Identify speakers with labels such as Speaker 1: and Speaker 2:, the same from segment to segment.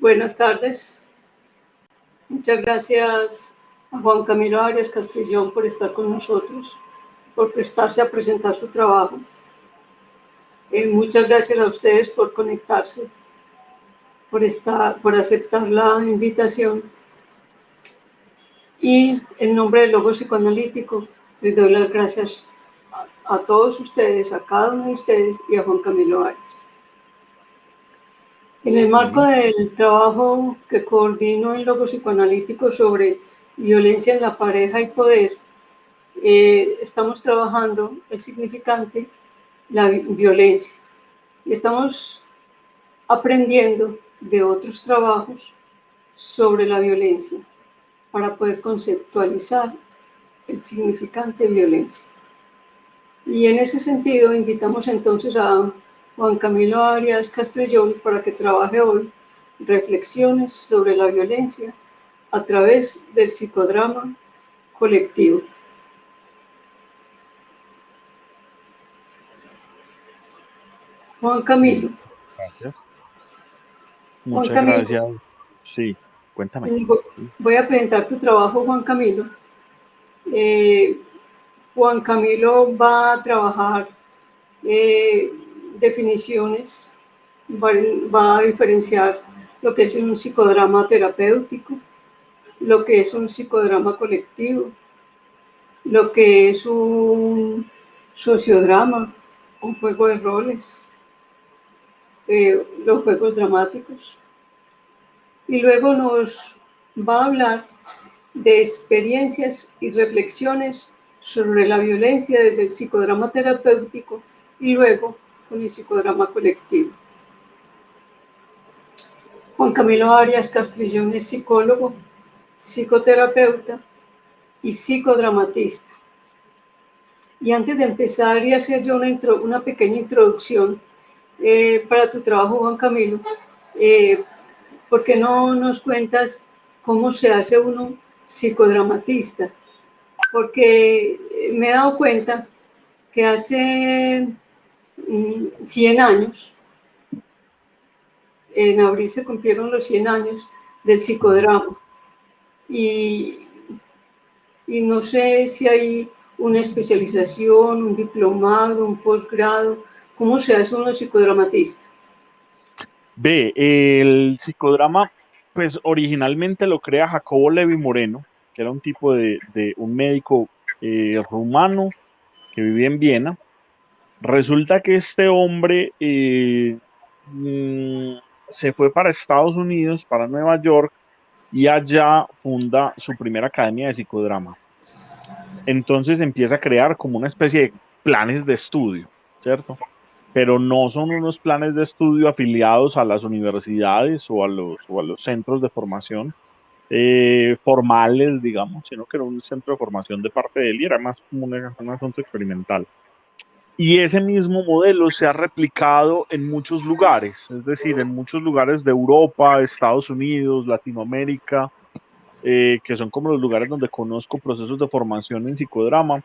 Speaker 1: Buenas tardes. Muchas gracias a Juan Camilo Arias Castrillón por estar con nosotros, por prestarse a presentar su trabajo. Muchas gracias a ustedes por conectarse, por aceptar la invitación. Y en nombre del Logo Psicoanalítico, les doy las gracias a todos ustedes, a cada uno de ustedes y a Juan Camilo Arias. En el marco del trabajo que coordino en Logo Psicoanalítico sobre violencia en la pareja y poder, estamos trabajando el significante, la violencia, y estamos aprendiendo de otros trabajos sobre la violencia para poder conceptualizar el significante violencia. Y en ese sentido invitamos entonces a Juan Camilo Arias Castrillón para que trabaje hoy reflexiones sobre la violencia a través del psicodrama colectivo. Juan Camilo.
Speaker 2: Gracias. Muchas gracias. Sí, cuéntame.
Speaker 1: Voy a presentar tu trabajo, Juan Camilo. Juan Camilo va a trabajar definiciones, va a diferenciar lo que es un psicodrama terapéutico, lo que es un psicodrama colectivo, lo que es un sociodrama, un juego de roles, los juegos dramáticos. Y luego nos va a hablar de experiencias y reflexiones sobre la violencia desde el psicodrama terapéutico y luego con el psicodrama colectivo. Juan Camilo Arias Castrillón es psicólogo, psicoterapeuta y psicodramatista. Y antes de empezar y hacer yo una pequeña introducción para tu trabajo, Juan Camilo, ¿por qué no nos cuentas cómo se hace uno psicodramatista? Porque me he dado cuenta que hace 100 años, en abril se cumplieron los 100 años del psicodrama. Y no sé si hay una especialización, un diplomado, un posgrado. ¿Cómo se hace uno psicodramatista?
Speaker 2: Ve, el psicodrama, pues originalmente lo crea Jacobo Levi Moreno, que era un tipo de un médico rumano que vivía en Viena. Resulta que este hombre se fue para Estados Unidos, para Nueva York, y allá funda su primera academia de psicodrama. Entonces empieza a crear como una especie de planes de estudio, ¿cierto? Pero no son unos planes de estudio afiliados a las universidades o a los centros de formación formales, digamos, sino que era un centro de formación de parte de él y era más como un asunto experimental. Y ese mismo modelo se ha replicado en muchos lugares, es decir, en muchos lugares de Europa, Estados Unidos, Latinoamérica, que son como los lugares donde conozco procesos de formación en psicodrama,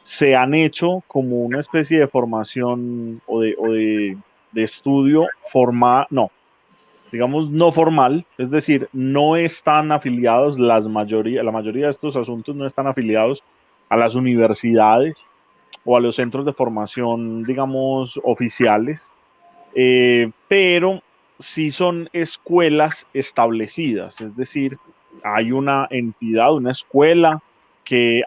Speaker 2: se han hecho como una especie de formación de estudio formal, no, digamos no formal, es decir, no están afiliados la mayoría de estos asuntos no están afiliados a las universidades o a los centros de formación, digamos, oficiales, pero sí son escuelas establecidas, es decir, hay una entidad, una escuela que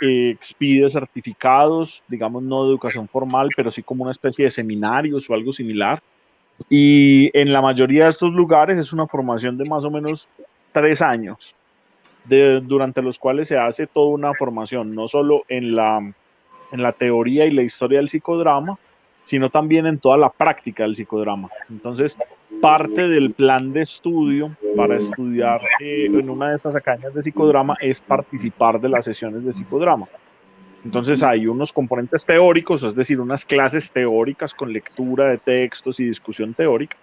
Speaker 2: expide certificados, digamos, no de educación formal, pero sí como una especie de seminarios o algo similar. Y en la mayoría de estos lugares es una formación de más o menos 3 años, durante los cuales se hace toda una formación, no solo en la teoría y la historia del psicodrama, sino también en toda la práctica del psicodrama. Entonces, parte del plan de estudio para estudiar en una de estas academias de psicodrama es participar de las sesiones de psicodrama. Entonces hay unos componentes teóricos, es decir, unas clases teóricas con lectura de textos y discusión teórica,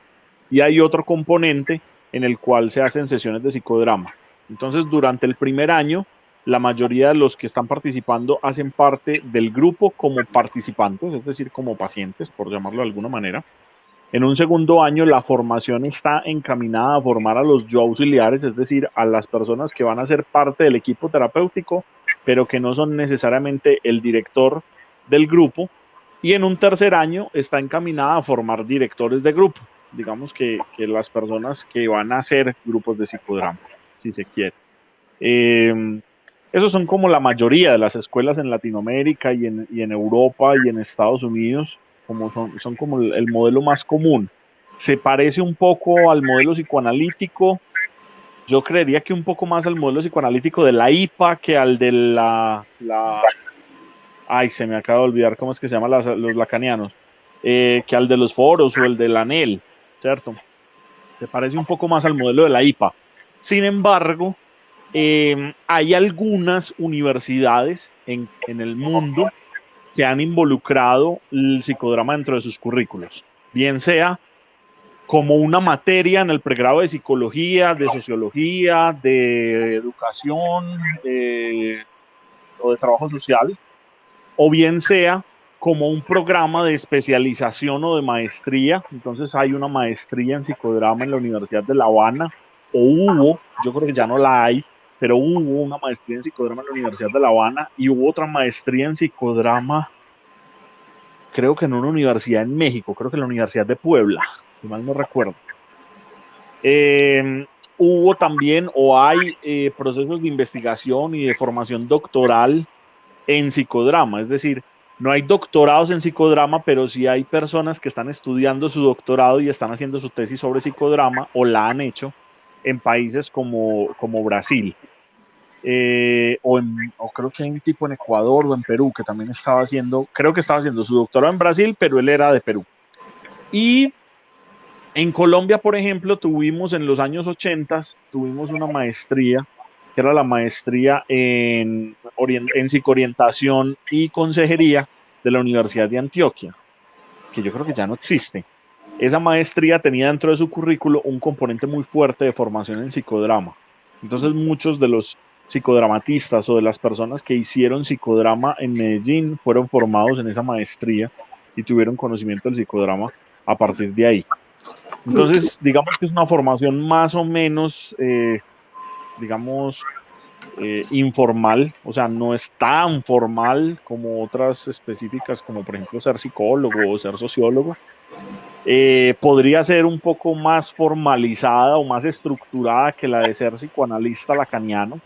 Speaker 2: y hay otro componente en el cual se hacen sesiones de psicodrama. Entonces, durante el primer año, la mayoría de los que están participando hacen parte del grupo como participantes, es decir, como pacientes, por llamarlo de alguna manera. En un segundo año, la formación está encaminada a formar a los yo auxiliares, es decir, a las personas que van a ser parte del equipo terapéutico, pero que no son necesariamente el director del grupo. Y en un tercer año está encaminada a formar directores de grupo, digamos que las personas que van a hacer grupos de psicodrama, si se quiere. Esos son como la mayoría de las escuelas en Latinoamérica y en Europa y en Estados Unidos, como son como el modelo más común. Se parece un poco al modelo psicoanalítico. Yo creería que un poco más al modelo psicoanalítico de la IPA que al de ay, se me acaba de olvidar cómo es que se llaman los lacanianos, que al de los foros o el de la ANEL, ¿cierto? Se parece un poco más al modelo de la IPA. Sin embargo, hay algunas universidades en el mundo que han involucrado el psicodrama dentro de sus currículos, bien sea como una materia en el pregrado de psicología, de sociología, de educación o de trabajo social, o bien sea como un programa de especialización o de maestría. Entonces hay una maestría en psicodrama en la Universidad de La Habana, o hubo, yo creo que ya no la hay, pero hubo una maestría en psicodrama en la Universidad de La Habana y hubo otra maestría en psicodrama, creo que en una universidad en México, creo que en la Universidad de Puebla, si mal no recuerdo. Hubo también o hay procesos de investigación y de formación doctoral en psicodrama, es decir, no hay doctorados en psicodrama, pero sí hay personas que están estudiando su doctorado y están haciendo su tesis sobre psicodrama o la han hecho en países como Brasil. O creo que hay un tipo en Ecuador o en Perú que también estaba haciendo, creo que estaba haciendo su doctorado en Brasil, pero él era de Perú. Y en Colombia, por ejemplo, tuvimos en los años 80, tuvimos una maestría, que era la maestría en psicoorientación y consejería de la Universidad de Antioquia, que yo creo que ya no existe. Esa maestría tenía dentro de su currículo un componente muy fuerte de formación en psicodrama. Entonces muchos de los psicodramatistas o de las personas que hicieron psicodrama en Medellín fueron formados en esa maestría y tuvieron conocimiento del psicodrama a partir de ahí. Entonces, digamos que es una formación más o menos, digamos, informal, o sea, no es tan formal como otras específicas, como por ejemplo ser psicólogo o ser sociólogo. Podría ser un poco más formalizada o más estructurada que la de ser psicoanalista lacaniano,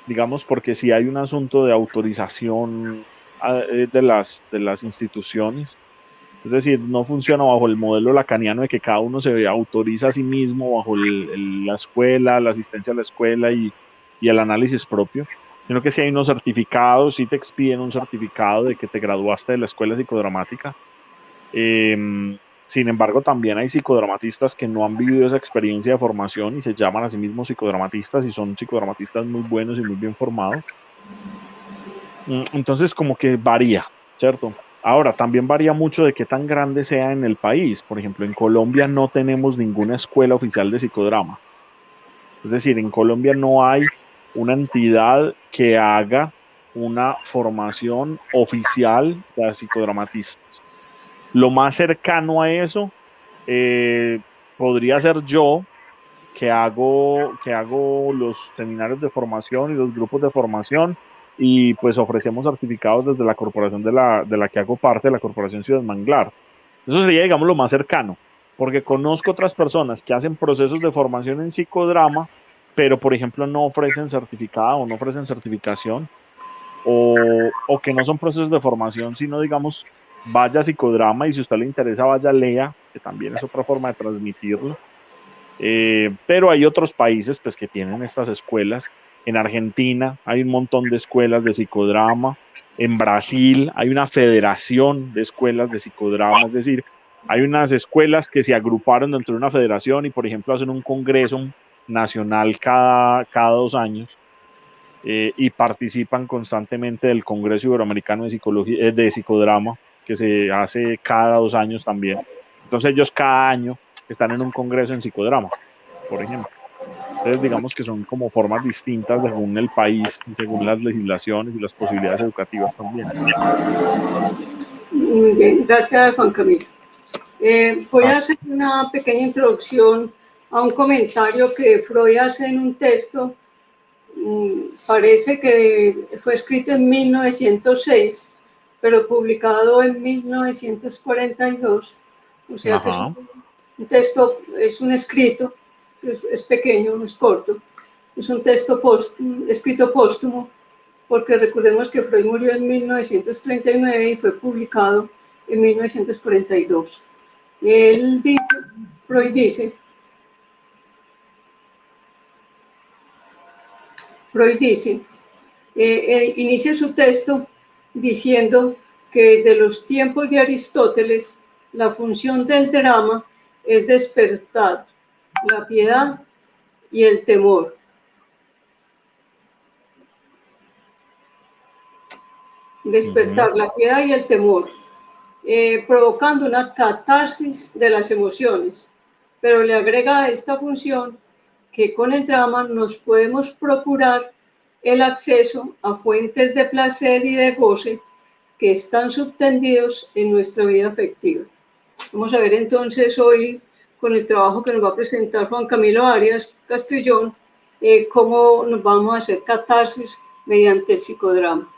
Speaker 2: digamos, porque sí hay un asunto de autorización de las instituciones. Es decir, no funciona bajo el modelo lacaniano de que cada uno se autoriza a sí mismo bajo la escuela, la asistencia a la escuela y el análisis propio, sino que si hay unos certificados, sí te expiden un certificado de que te graduaste de la escuela psicodramática. Sin embargo, también hay psicodramatistas que no han vivido esa experiencia de formación y se llaman a sí mismos psicodramatistas y son psicodramatistas muy buenos y muy bien formados. Entonces, como que varía, ¿cierto? Ahora, también varía mucho de qué tan grande sea en el país. Por ejemplo, en Colombia no tenemos ninguna escuela oficial de psicodrama. Es decir, en Colombia no hay una entidad que haga una formación oficial de psicodramatistas. Lo más cercano a eso podría ser yo, que hago los seminarios de formación y los grupos de formación y pues ofrecemos certificados desde la corporación de la que hago parte, la Corporación Ciudad Manglar. Eso sería, digamos, lo más cercano, porque conozco otras personas que hacen procesos de formación en psicodrama, pero por ejemplo no ofrecen certificado o no ofrecen certificación, o que no son procesos de formación, sino digamos, vaya a psicodrama y si a usted le interesa, vaya a lea, que también es otra forma de transmitirlo. Pero hay otros países pues, que tienen estas escuelas. En Argentina hay un montón de escuelas de psicodrama. En Brasil hay una federación de escuelas de psicodrama, es decir, hay unas escuelas que se agruparon dentro de una federación y, por ejemplo, hacen un congreso nacional cada 2 años y participan constantemente del Congreso Iberoamericano de, Psicología, de Psicodrama, que se hace cada 2 años también. Entonces ellos cada año están en un congreso en psicodrama, por ejemplo. Entonces digamos que son como formas distintas según el país y según las legislaciones y las posibilidades educativas también.
Speaker 1: Muy bien, gracias Juan Camilo. Voy a hacer una pequeña introducción a un comentario que Freud hace en un texto. Parece que fue escrito en 1906, pero publicado en 1942. O sea que es
Speaker 2: Ajá.
Speaker 1: un texto, es un escrito, es pequeño, es corto. Es un texto escrito póstumo, porque recordemos que Freud murió en 1939 y fue publicado en 1942. Él dice, Freud dice, Freud dice, inicia su texto diciendo que desde los tiempos de Aristóteles la función del drama es despertar la piedad y el temor. Despertar la piedad y el temor, provocando una catarsis de las emociones, pero le agrega a esta función que con el drama nos podemos procurar el acceso a fuentes de placer y de goce que están subtendidos en nuestra vida afectiva. Vamos a ver entonces hoy, con el trabajo que nos va a presentar Juan Camilo Arias Castrillón, cómo nos vamos a hacer catarsis mediante el psicodrama.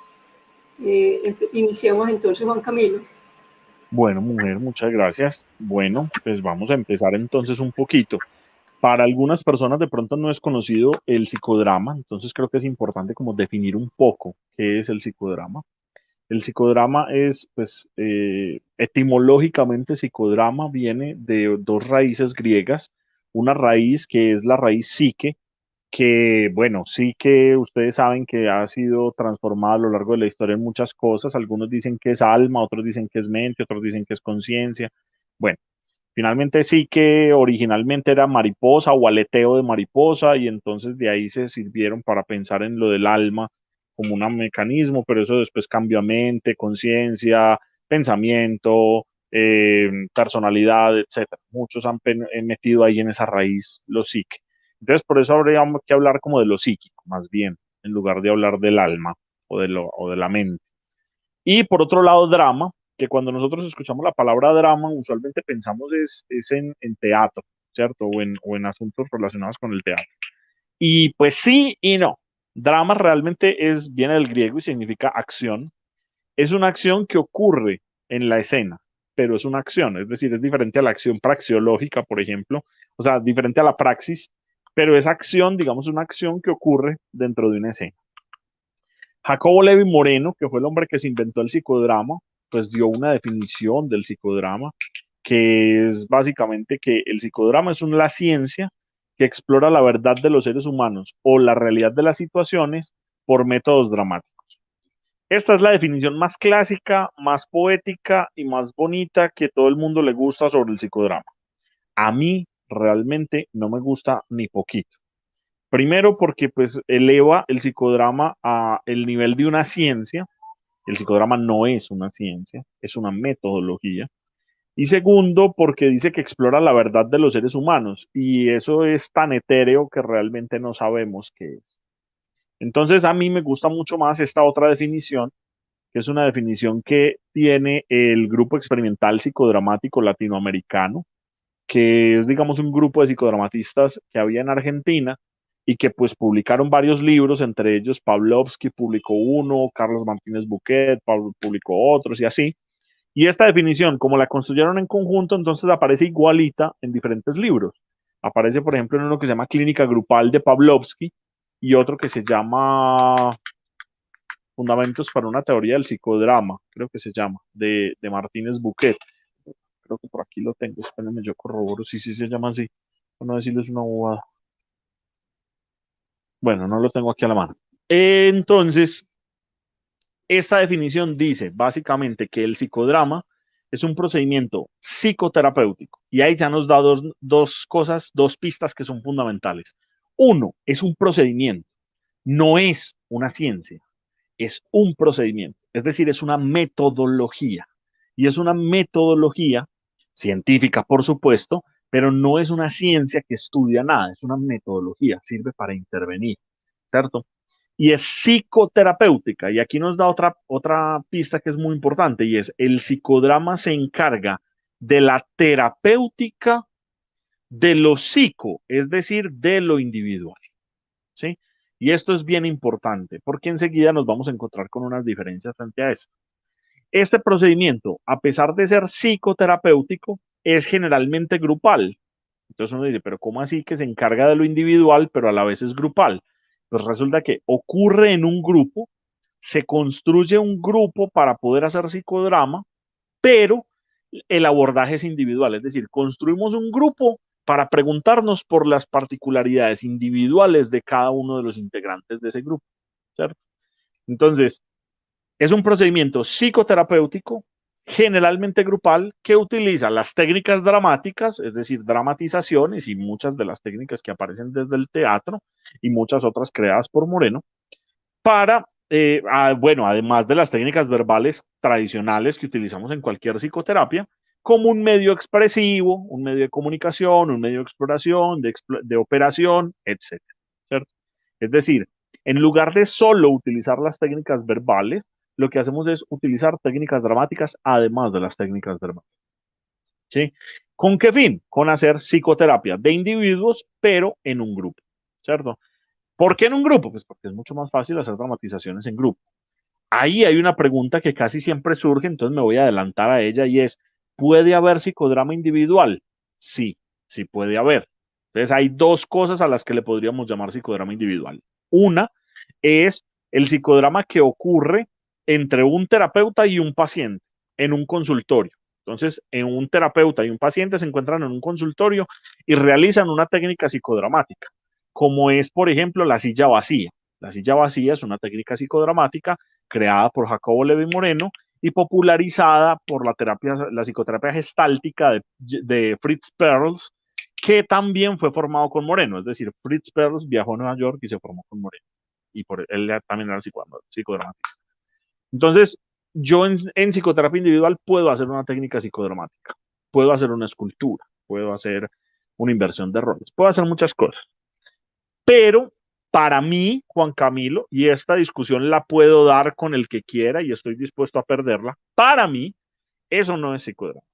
Speaker 1: Iniciamos entonces, Juan Camilo.
Speaker 2: Bueno, mujer, muchas gracias. Bueno, pues vamos a empezar entonces un poquito. Para algunas personas de pronto no es conocido el psicodrama, entonces creo que es importante como definir un poco qué es el psicodrama. El psicodrama es, pues, etimológicamente psicodrama viene de dos raíces griegas, una raíz que es la raíz psique, que, bueno, sí que ustedes saben que ha sido transformada a lo largo de la historia en muchas cosas. Algunos dicen que es alma, otros dicen que es mente, otros dicen que es conciencia. Bueno, finalmente sí que originalmente era mariposa o aleteo de mariposa y entonces de ahí se sirvieron para pensar en lo del alma como un mecanismo, pero eso después cambió a mente, conciencia, pensamiento, personalidad, etcétera. Muchos han metido ahí en esa raíz lo psique. Entonces, por eso habríamos que hablar como de lo psíquico, más bien, en lugar de hablar del alma o de la mente. Y por otro lado, drama, que cuando nosotros escuchamos la palabra drama, usualmente pensamos es en teatro, ¿cierto? O en asuntos relacionados con el teatro. Y pues sí y no. Drama realmente viene del griego y significa acción. Es una acción que ocurre en la escena, pero es una acción, es decir, es diferente a la acción praxeológica, por ejemplo, o sea, diferente a la praxis, pero es acción, digamos, una acción que ocurre dentro de una escena. Jacobo Levi Moreno, que fue el hombre que se inventó el psicodrama, pues dio una definición del psicodrama, que es básicamente que el psicodrama es la ciencia que explora la verdad de los seres humanos o la realidad de las situaciones por métodos dramáticos. Esta es la definición más clásica, más poética y más bonita que todo el mundo le gusta sobre el psicodrama. A mí realmente no me gusta ni poquito. Primero porque pues eleva el psicodrama a el nivel de una ciencia. El psicodrama no es una ciencia, es una metodología. Y segundo porque dice que explora la verdad de los seres humanos y eso es tan etéreo que realmente no sabemos qué es. Entonces a mí me gusta mucho más esta otra definición, que es una definición que tiene el Grupo Experimental Psicodramático Latinoamericano, que es, digamos, un grupo de psicodramatistas que había en Argentina y que pues publicaron varios libros, entre ellos Pavlovsky publicó uno, Carlos Martínez Buquet publicó otros y así. Y esta definición, como la construyeron en conjunto, entonces aparece igualita en diferentes libros. Aparece, por ejemplo, en uno que se llama Clínica Grupal de Pavlovsky y otro que se llama Fundamentos para una teoría del psicodrama, creo que se llama, de Martínez Buquet. Creo que por aquí lo tengo, espérenme, yo corroboro si sí se llama así. Por no decirles una bobada. Bueno, no lo tengo aquí a la mano. Entonces, esta definición dice básicamente que el psicodrama es un procedimiento psicoterapéutico. Y ahí ya nos da dos cosas, dos pistas que son fundamentales. Uno, es un procedimiento, no es una ciencia, es un procedimiento, es decir, es una metodología. Y es una metodología científica, por supuesto, pero no es una ciencia que estudia nada, es una metodología, sirve para intervenir, ¿cierto? Y es psicoterapéutica. Y aquí nos da otra pista que es muy importante y es el psicodrama se encarga de la terapéutica de lo psico, es decir, de lo individual, ¿sí? Y esto es bien importante porque enseguida nos vamos a encontrar con unas diferencias frente a esto. Este procedimiento, a pesar de ser psicoterapéutico, es generalmente grupal. Entonces uno dice, pero ¿cómo así que se encarga de lo individual, pero a la vez es grupal? Pues resulta que ocurre en un grupo, se construye un grupo para poder hacer psicodrama, pero el abordaje es individual, es decir, construimos un grupo para preguntarnos por las particularidades individuales de cada uno de los integrantes de ese grupo, ¿cierto? Entonces, es un procedimiento psicoterapéutico, generalmente grupal, que utiliza las técnicas dramáticas, es decir, dramatizaciones y muchas de las técnicas que aparecen desde el teatro y muchas otras creadas por Moreno, para, bueno, además de las técnicas verbales tradicionales que utilizamos en cualquier psicoterapia, como un medio expresivo, un medio de comunicación, un medio de exploración, de operación, etcétera, ¿cierto? Es decir, en lugar de solo utilizar las técnicas verbales, lo que hacemos es utilizar técnicas dramáticas además de las técnicas verbales, ¿sí? ¿Con qué fin? Con hacer psicoterapia de individuos, pero en un grupo, ¿cierto? ¿Por qué en un grupo? Pues porque es mucho más fácil hacer dramatizaciones en grupo. Ahí hay una pregunta que casi siempre surge, entonces me voy a adelantar a ella y es, ¿puede haber psicodrama individual? Sí, sí puede haber. Entonces hay dos cosas a las que le podríamos llamar psicodrama individual. Una es el psicodrama que ocurre entre un terapeuta y un paciente en un consultorio. Entonces, en un terapeuta y un paciente se encuentran en un consultorio y realizan una técnica psicodramática, como es, por ejemplo, la silla vacía. La silla vacía es una técnica psicodramática creada por Jacobo Levi Moreno y popularizada por la psicoterapia gestáltica de Fritz Perls, que también fue formado con Moreno. Es decir, Fritz Perls viajó a Nueva York y se formó con Moreno. Y por él también era psicodramatista. Entonces, yo en psicoterapia individual puedo hacer una técnica psicodramática, puedo hacer una escultura, puedo hacer una inversión de roles, puedo hacer muchas cosas. Pero para mí, Juan Camilo, y esta discusión la puedo dar con el que quiera y estoy dispuesto a perderla, para mí eso no es psicodrama.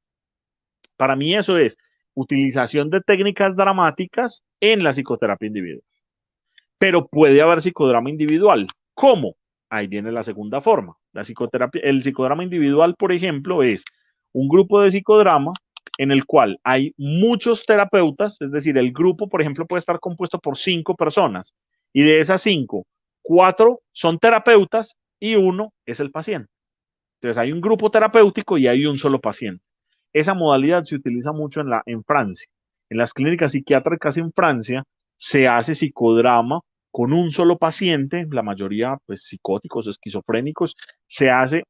Speaker 2: Para mí eso es utilización de técnicas dramáticas en la psicoterapia individual. Pero puede haber psicodrama individual. ¿Cómo? Ahí viene la segunda forma. La psicoterapia, el psicodrama individual, por ejemplo, es un grupo de psicodrama en el cual hay muchos terapeutas, es decir, el grupo, por ejemplo, puede estar compuesto por 5 personas y de esas 5, 4 son terapeutas y 1 es el paciente. Entonces hay un grupo terapéutico y hay un solo paciente. Esa modalidad se utiliza mucho en Francia. En las clínicas psiquiátricas en Francia se hace psicodrama con un solo paciente, la mayoría pues psicóticos, esquizofrénicos, se hace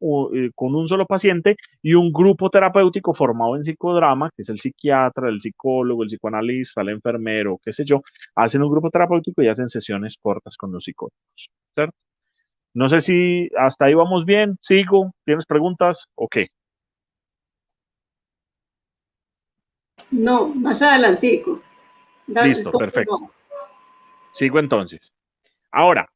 Speaker 2: con un solo paciente y un grupo terapéutico formado en psicodrama, que es el psiquiatra, el psicólogo, el psicoanalista, el enfermero, qué sé yo, hacen un grupo terapéutico y hacen sesiones cortas con los psicólogos, ¿cierto? No sé si hasta ahí vamos bien, sigo, ¿tienes preguntas? Ok.
Speaker 1: No, más adelantico.
Speaker 2: Listo, perfecto. Sigo entonces. Ahora,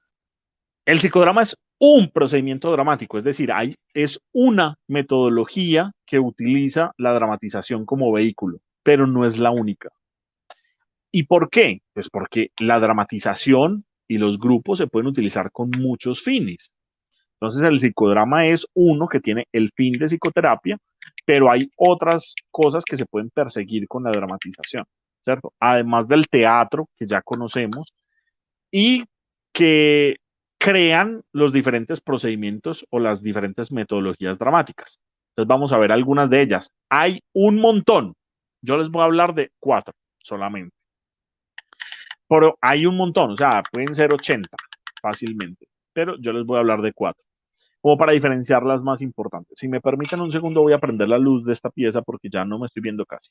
Speaker 2: el psicodrama es un procedimiento dramático, es decir, es una metodología que utiliza la dramatización como vehículo, pero no es la única. ¿Y por qué? Pues porque la dramatización y los grupos se pueden utilizar con muchos fines. Entonces, el psicodrama es uno que tiene el fin de psicoterapia, pero hay otras cosas que se pueden perseguir con la dramatización, ¿cierto? Además del teatro que ya conocemos y que crean los diferentes procedimientos o las diferentes metodologías dramáticas. Entonces, vamos a ver algunas de ellas. Hay un montón. Yo les voy a hablar de 4 solamente. Pero hay un montón, o sea, pueden ser 80 fácilmente, pero yo les voy a hablar de 4 como para diferenciar las más importantes. Si me permiten un segundo, voy a prender la luz de esta pieza porque ya no me estoy viendo casi.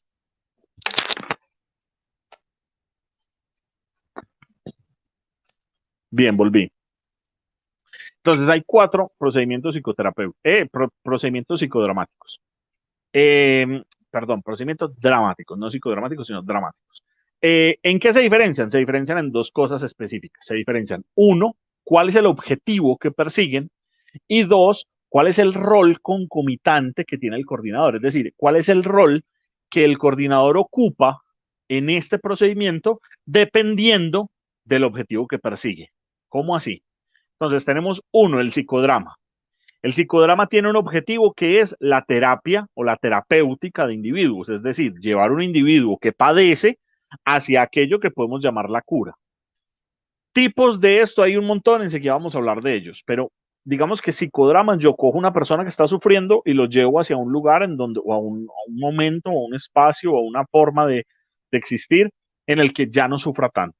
Speaker 2: Bien, volví. Entonces hay 4 procedimientos procedimientos psicodramáticos. Perdón, procedimientos dramáticos, no psicodramáticos, sino dramáticos. ¿En qué se diferencian? Se diferencian en 2 cosas específicas. Se diferencian, 1, cuál es el objetivo que persiguen y 2, cuál es el rol concomitante que tiene el coordinador. Es decir, cuál es el rol que el coordinador ocupa en este procedimiento dependiendo del objetivo que persigue. ¿Cómo así? Entonces tenemos uno, el psicodrama. El psicodrama tiene un objetivo que es la terapia o la terapéutica de individuos, es decir, llevar un individuo que padece hacia aquello que podemos llamar la cura. Tipos de esto hay un montón, enseguida vamos a hablar de ellos, pero digamos que psicodrama, yo cojo una persona que está sufriendo y lo llevo hacia un lugar en donde, o a un momento, o a un espacio, o a una forma de existir en el que ya no sufra tanto.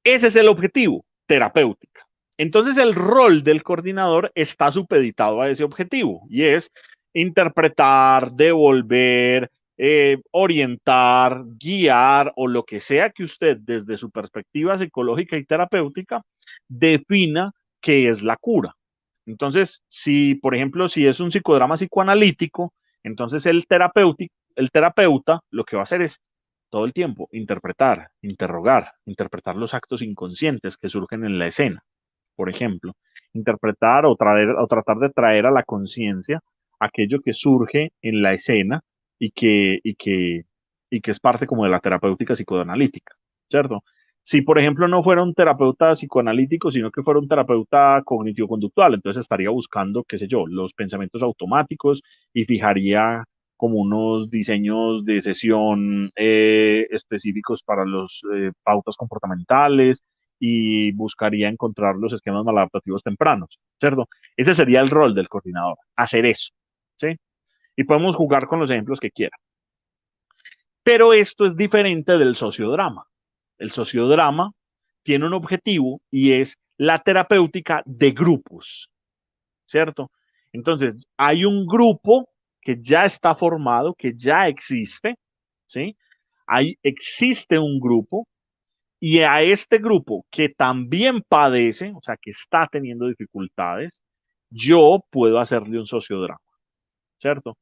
Speaker 2: Ese es el objetivo, terapéutica. Entonces el rol del coordinador está supeditado a ese objetivo y es interpretar, devolver, orientar, guiar o lo que sea que usted desde su perspectiva psicológica y terapéutica defina que es la cura. Entonces, si por ejemplo, si es un psicodrama psicoanalítico, entonces el terapeuta lo que va a hacer es todo el tiempo interpretar, interrogar, interpretar los actos inconscientes que surgen en la escena, por ejemplo, interpretar o tratar de traer a la conciencia aquello que surge en la escena y que es parte como de la terapéutica psicoanalítica, ¿cierto? Si, por ejemplo, no fuera un terapeuta psicoanalítico, sino que fuera un terapeuta cognitivo-conductual, entonces estaría buscando, qué sé yo, los pensamientos automáticos y fijaría como unos diseños de sesión específicos para los pautas comportamentales y buscaría encontrar los esquemas maladaptativos tempranos, ¿cierto? Ese sería el rol del coordinador, hacer eso, ¿sí? Y podemos jugar con los ejemplos que quiera. Pero esto es diferente del sociodrama. El sociodrama tiene un objetivo y es la terapéutica de grupos, ¿cierto? Entonces, hay un grupo que ya está formado, que ya existe, ¿sí? Existe un grupo y a este grupo que también padece, o sea, que está teniendo dificultades, yo puedo hacerle un sociodrama, ¿cierto?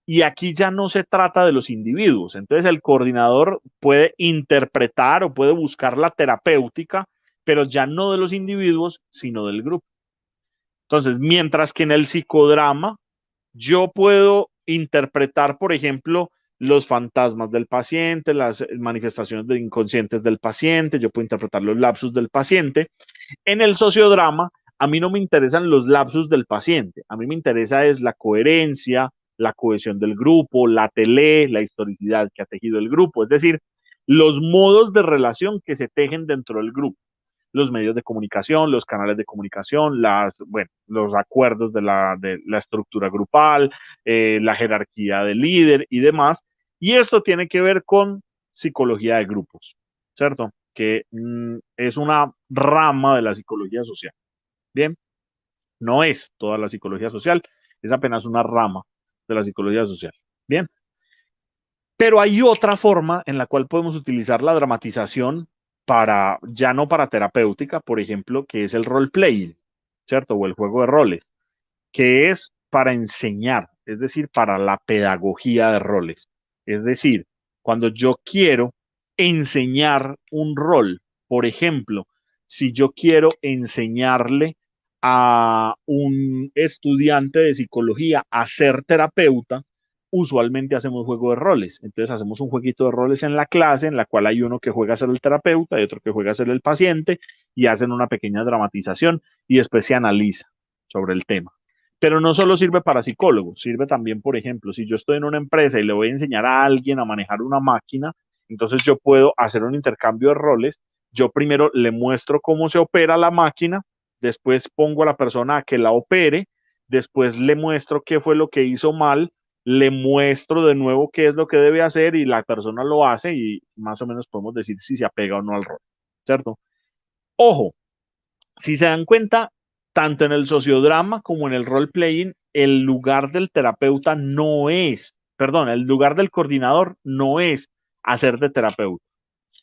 Speaker 2: Y aquí ya no se trata de los individuos. Entonces el coordinador puede interpretar o puede buscar la terapéutica, pero ya no de los individuos, sino del grupo. Entonces, mientras que en el psicodrama yo puedo interpretar, por ejemplo, los fantasmas del paciente, las manifestaciones de inconscientes del paciente, yo puedo interpretar los lapsus del paciente. En el sociodrama, a mí no me interesan los lapsus del paciente, a mí me interesa es la coherencia, la cohesión del grupo, la tele, la historicidad que ha tejido el grupo, es decir, los modos de relación que se tejen dentro del grupo, los medios de comunicación, los canales de comunicación, bueno, los acuerdos de la estructura grupal, la jerarquía del líder y demás. Y esto tiene que ver con psicología de grupos, ¿cierto? Que es una rama de la psicología social. Bien, no es toda la psicología social, es apenas una rama de la psicología social. Bien, pero hay otra forma en la cual podemos utilizar la dramatización para, ya no para terapéutica, por ejemplo, que es el role playing, ¿cierto? O el juego de roles, que es para enseñar, es decir, para la pedagogía de roles. Es decir, cuando yo quiero enseñar un rol, por ejemplo, si yo quiero enseñarle a un estudiante de psicología a ser terapeuta, usualmente hacemos juego de roles. Entonces hacemos un jueguito de roles en la clase en la cual hay uno que juega a ser el terapeuta y otro que juega a ser el paciente y hacen una pequeña dramatización y después se analiza sobre el tema. Pero no solo sirve para psicólogos, sirve también, por ejemplo, si yo estoy en una empresa y le voy a enseñar a alguien a manejar una máquina, entonces yo puedo hacer un intercambio de roles. Yo primero le muestro cómo se opera la máquina, después pongo a la persona a que la opere, después le muestro qué fue lo que hizo mal, le muestro de nuevo qué es lo que debe hacer y la persona lo hace y más o menos podemos decir si se apega o no al rol, ¿cierto? Ojo, si se dan cuenta, tanto en el sociodrama como en el role playing, el lugar del terapeuta no es, perdón, el lugar del coordinador no es hacer de terapeuta.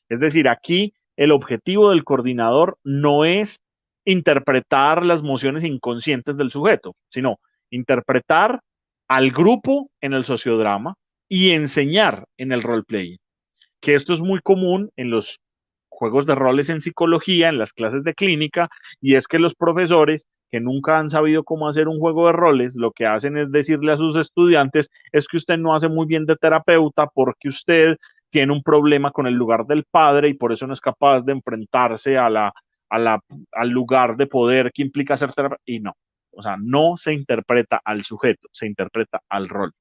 Speaker 2: Es decir, aquí el objetivo del coordinador no es interpretar las emociones inconscientes del sujeto, sino interpretar al grupo en el sociodrama y enseñar en el role playing. Que esto es muy común en los juegos de roles en psicología, en las clases de clínica, y es que los profesores que nunca han sabido cómo hacer un juego de roles, lo que hacen es decirle a sus estudiantes, es que usted no hace muy bien de terapeuta porque usted tiene un problema con el lugar del padre y por eso no es capaz de enfrentarse a la, al lugar de poder que implica ser terapeuta. Y no, o sea, no se interpreta al sujeto, se interpreta al rol.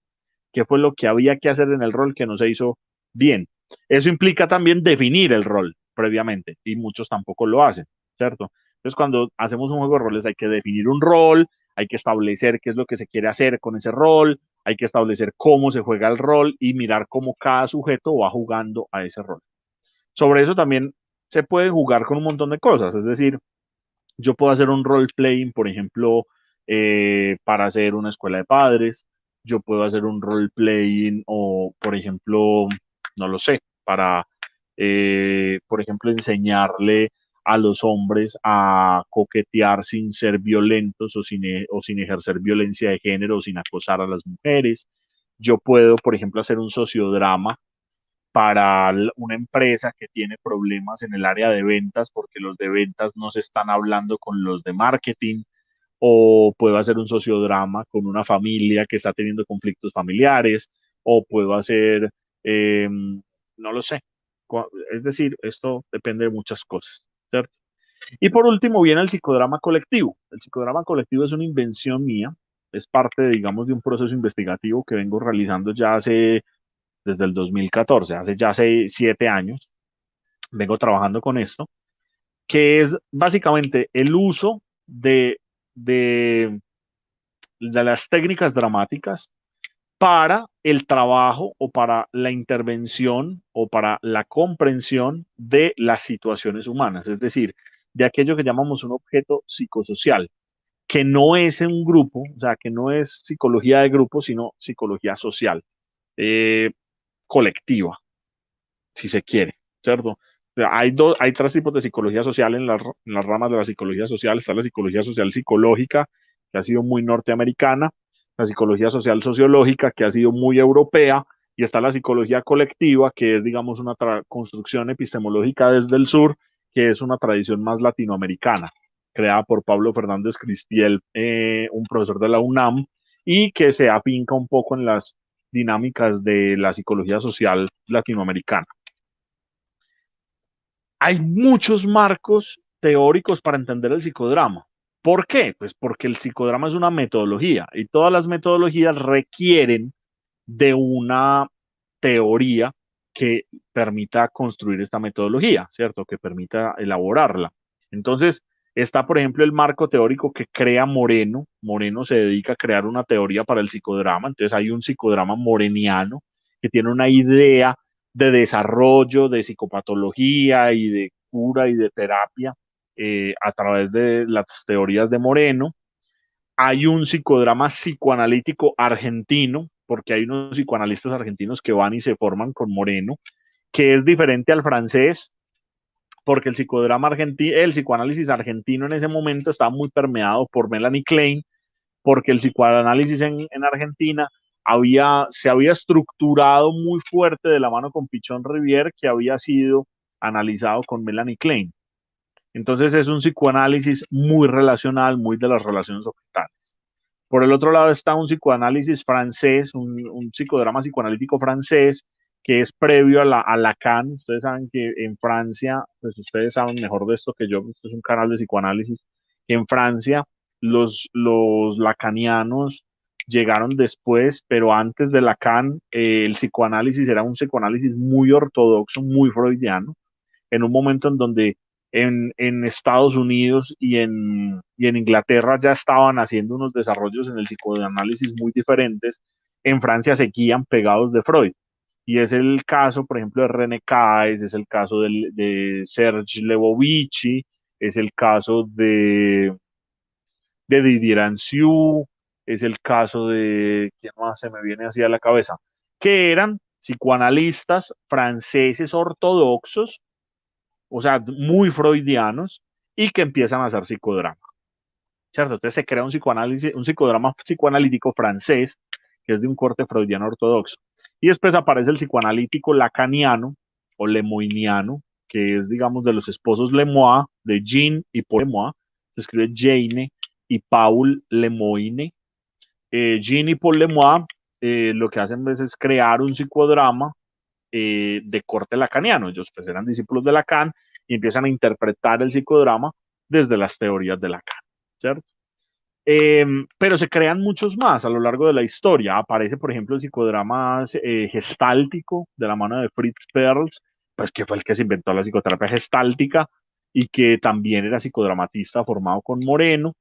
Speaker 2: ¿Qué fue lo que había que hacer en el rol que no se hizo bien? Eso implica también definir el rol previamente y muchos tampoco lo hacen, ¿cierto? Entonces, cuando hacemos un juego de roles hay que definir un rol, hay que establecer qué es lo que se quiere hacer con ese rol, hay que establecer cómo se juega el rol y mirar cómo cada sujeto va jugando a ese rol. Sobre eso también se puede jugar con un montón de cosas, es decir, yo puedo hacer un role playing, por ejemplo, para hacer una escuela de padres, yo puedo hacer un role playing o, por ejemplo, no lo sé, para, por ejemplo, enseñarle a los hombres a coquetear sin ser violentos o sin ejercer violencia de género o sin acosar a las mujeres. Yo puedo, por ejemplo, hacer un sociodrama para una empresa que tiene problemas en el área de ventas porque los de ventas no se están hablando con los de marketing, o puedo hacer un sociodrama con una familia que está teniendo conflictos familiares, o puedo hacer, no lo sé. Es decir, esto depende de muchas cosas, ¿cierto? Y por último viene el psicodrama colectivo. El psicodrama colectivo es una invención mía, es parte, digamos, de un proceso investigativo que vengo realizando ya desde el 2014, hace ya 7 años, vengo trabajando con esto, que es básicamente el uso de, de las técnicas dramáticas para el trabajo o para la intervención o para la comprensión de las situaciones humanas, es decir, de aquello que llamamos un objeto psicosocial, que no es un grupo, o sea, que no es psicología de grupo, sino psicología social, eh, colectiva, si se quiere, ¿cierto? O sea, hay tres tipos de psicología social en las ramas de la psicología social. Está la psicología social psicológica, que ha sido muy norteamericana, la psicología social sociológica, que ha sido muy europea, y está la psicología colectiva, que es, digamos, una construcción epistemológica desde el sur, que es una tradición más latinoamericana, creada por Pablo Fernández Cristiel, un profesor de la UNAM, y que se afinca un poco en las dinámicas de la psicología social latinoamericana. Hay muchos marcos teóricos para entender el psicodrama. ¿Por qué? Pues porque el psicodrama es una metodología y todas las metodologías requieren de una teoría que permita construir esta metodología, ¿cierto? Que permita elaborarla. Entonces, está, por ejemplo, el marco teórico que crea Moreno. Moreno se dedica a crear una teoría para el psicodrama. Entonces, hay un psicodrama moreniano que tiene una idea de desarrollo, de psicopatología y de cura y de terapia a través de las teorías de Moreno. Hay un psicodrama psicoanalítico argentino, porque hay unos psicoanalistas argentinos que van y se forman con Moreno, que es diferente al francés, porque el psicodrama argentino, el psicoanálisis argentino en ese momento estaba muy permeado por Melanie Klein, porque el psicoanálisis en Argentina se había estructurado muy fuerte de la mano con Pichon Rivière, que había sido analizado con Melanie Klein. Entonces es un psicoanálisis muy relacional, muy de las relaciones objetales. Por el otro lado está un psicoanálisis francés, un psicodrama psicoanalítico francés, que es previo a Lacan. Ustedes saben que en Francia, pues ustedes saben mejor de esto que yo, esto es un canal de psicoanálisis, que en Francia los lacanianos llegaron después, pero antes de Lacan, el psicoanálisis era un psicoanálisis muy ortodoxo, muy freudiano, en un momento en donde en Estados Unidos y en Inglaterra ya estaban haciendo unos desarrollos en el psicoanálisis muy diferentes. En Francia seguían pegados de Freud. Y es el caso, por ejemplo, de René Caes, es el caso de Serge Lebovici, es el caso de Didier Anziou, es el caso de, ¿quién más se me viene así a la cabeza? Que eran psicoanalistas franceses ortodoxos, o sea, muy freudianos, y que empiezan a hacer psicodrama, ¿cierto? Entonces se crea un psicoanálisis, un psicodrama psicoanalítico francés, que es de un corte freudiano ortodoxo. Y después aparece el psicoanalítico lacaniano o lemoiniano, que es, digamos, de los esposos Lemoine, de Jean y Paul Lemoine, se escribe Jane y Paul Lemoine. Jean y Paul Lemoine lo que hacen es crear un psicodrama de corte lacaniano. Ellos pues eran discípulos de Lacan y empiezan a interpretar el psicodrama desde las teorías de Lacan, ¿cierto? Pero se crean muchos más a lo largo de la historia. Aparece, por ejemplo, el psicodrama gestáltico de la mano de Fritz Perls, pues que fue el que se inventó la psicoterapia gestáltica y que también era psicodramatista formado con Moreno.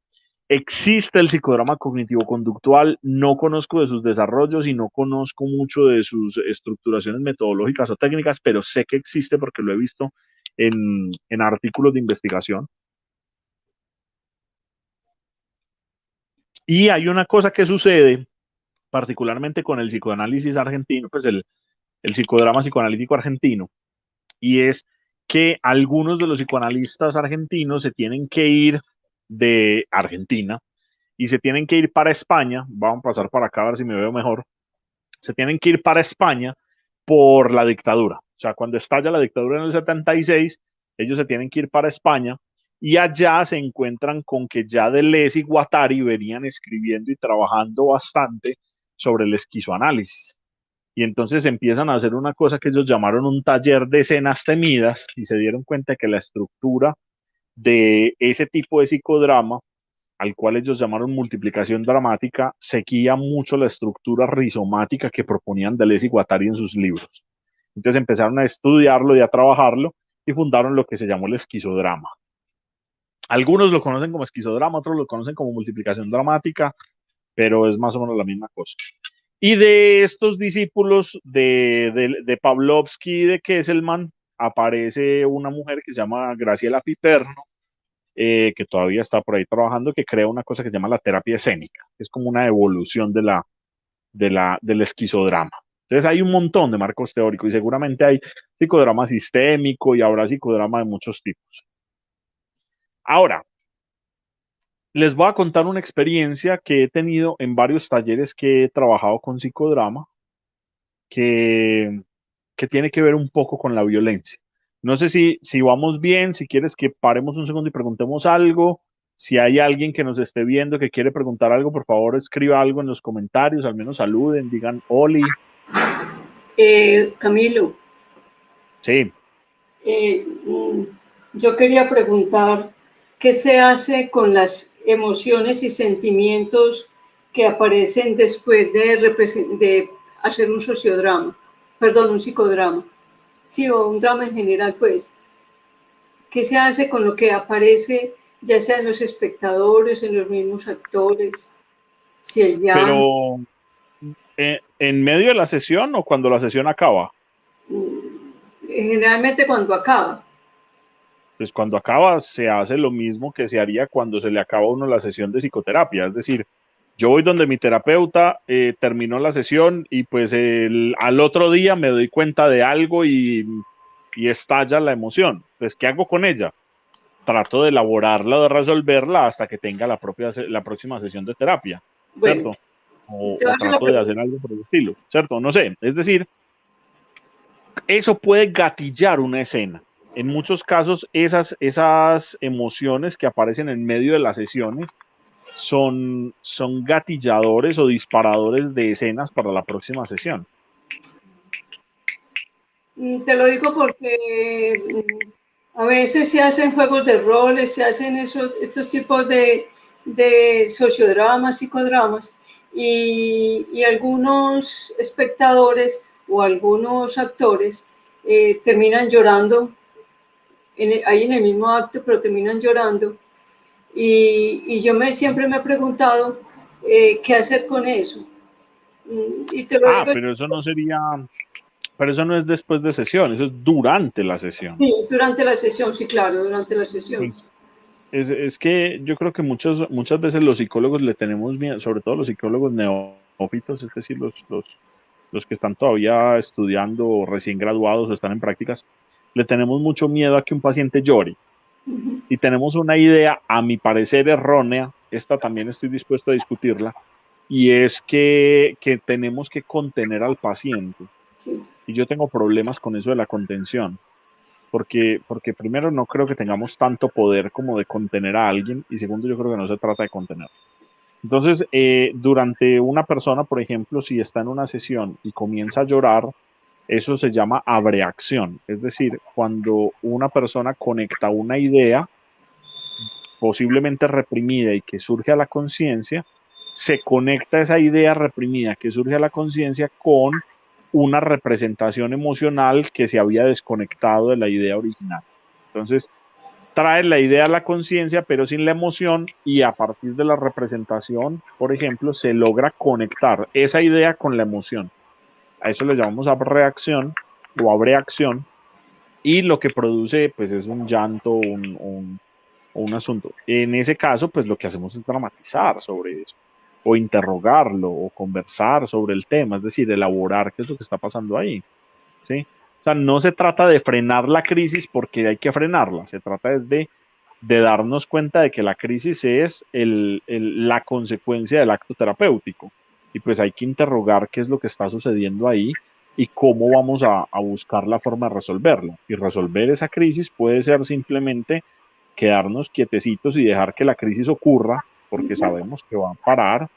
Speaker 2: Existe el psicodrama cognitivo-conductual, no conozco de sus desarrollos y no conozco mucho de sus estructuraciones metodológicas o técnicas, pero sé que existe porque lo he visto en artículos de investigación. Y hay una cosa que sucede, particularmente con el psicoanálisis argentino, pues el psicodrama psicoanalítico argentino, y es que algunos de los psicoanalistas argentinos se tienen que ir de Argentina y se tienen que ir para España. Vamos a pasar para acá a ver si me veo mejor. Se tienen que ir para España por la dictadura. O sea, cuando estalla la dictadura en el 76, ellos se tienen que ir para España y allá se encuentran con que ya Deleuze y Guattari venían escribiendo y trabajando bastante sobre el esquizoanálisis. Y entonces empiezan a hacer una cosa que ellos llamaron un taller de escenas temidas y se dieron cuenta que la estructura de ese tipo de psicodrama, al cual ellos llamaron multiplicación dramática, seguía mucho la estructura rizomática que proponían Deleuze y Guattari en sus libros. Entonces empezaron a estudiarlo y a trabajarlo y fundaron lo que se llamó el esquizodrama. Algunos lo conocen como esquizodrama, otros lo conocen como multiplicación dramática, pero es más o menos la misma cosa. Y de estos discípulos de Pavlovsky y de Kesselman aparece una mujer que se llama Graciela Piperno, que todavía está por ahí trabajando, que crea una cosa que se llama la terapia escénica, que es como una evolución del esquizodrama. Entonces hay un montón de marcos teóricos y seguramente hay psicodrama sistémico y habrá psicodrama de muchos tipos. Ahora, les voy a contar una experiencia que he tenido en varios talleres que he trabajado con psicodrama, que, que tiene que ver un poco con la violencia. No sé si vamos bien, si quieres que paremos un segundo y preguntemos algo. Si hay alguien que nos esté viendo que quiere preguntar algo, por favor escriba algo en los comentarios, al menos saluden, digan Oli.
Speaker 1: Camilo,
Speaker 2: Sí,
Speaker 1: yo quería preguntar qué se hace con las emociones y sentimientos que aparecen después de hacer un sociodrama, perdón, un psicodrama, sí, o un drama en general, pues. ¿Qué se hace con lo que aparece, ya sea en los espectadores, en los mismos actores? Si el llanto,
Speaker 2: pero en medio de la sesión o cuando la sesión acaba.
Speaker 1: generalmente cuando acaba.
Speaker 2: Pues cuando acaba se hace lo mismo que se haría cuando se le acaba a uno la sesión de psicoterapia, es decir, yo voy donde mi terapeuta, terminó la sesión y pues al otro día me doy cuenta de algo y estalla la emoción. Pues, ¿qué hago con ella? Trato de elaborarla, de resolverla hasta que tenga la próxima sesión de terapia,
Speaker 1: Bueno,
Speaker 2: ¿cierto?
Speaker 1: te voy a
Speaker 2: O
Speaker 1: hacer la
Speaker 2: trato de hacer
Speaker 1: pregunta.
Speaker 2: algo por el estilo, ¿cierto? No sé, es decir, eso puede gatillar una escena. En muchos casos, esas emociones que aparecen en medio de las sesiones son gatilladores o disparadores de escenas para la próxima sesión.
Speaker 1: Te lo digo porque a veces se hacen juegos de roles, se hacen estos tipos de sociodramas, psicodramas, y algunos espectadores o algunos actores terminan llorando ahí en el mismo acto, pero terminan llorando. Y yo siempre me he preguntado qué hacer con eso. Y te lo
Speaker 2: Ah,
Speaker 1: digo,
Speaker 2: pero eso no es después de sesión, eso es durante la sesión.
Speaker 1: sí, durante la sesión, sí, claro, durante la sesión.
Speaker 2: Pues es que yo creo que muchas veces los psicólogos le tenemos miedo, sobre todo los psicólogos neófitos, es decir, los que están todavía estudiando o recién graduados o están en prácticas, le tenemos mucho miedo a que un paciente llore. Y tenemos una idea, a mi parecer errónea, esta también estoy dispuesto a discutirla, y es que tenemos que contener al paciente.
Speaker 1: Sí.
Speaker 2: Y yo tengo problemas con eso de la contención. porque primero no creo que tengamos tanto poder como de contener a alguien y segundo yo creo que no se trata de contener. Entonces, durante una persona, por ejemplo, si está en una sesión y comienza a llorar, eso se llama abreacción, es decir, cuando una persona conecta una idea posiblemente reprimida y que surge a la conciencia, se conecta esa idea reprimida que surge a la conciencia con una representación emocional que se había desconectado de la idea original. Entonces, trae la idea a la conciencia, pero sin la emoción, y a partir de la representación, por ejemplo, se logra conectar esa idea con la emoción. A eso le llamamos abreacción o abreacción, y lo que produce, pues, es un llanto, o un asunto. En ese caso, pues lo que hacemos es dramatizar sobre eso, o interrogarlo, o conversar sobre el tema, es decir, elaborar qué es lo que está pasando ahí, ¿sí? O sea, no se trata de frenar la crisis porque hay que frenarla, se trata de darnos cuenta de que la crisis es la consecuencia del acto terapéutico. Y pues hay que interrogar qué es lo que está sucediendo ahí y cómo vamos a buscar la forma de resolverla. Y resolver esa crisis puede ser simplemente quedarnos quietecitos y dejar que la crisis ocurra, porque sabemos que va a parar,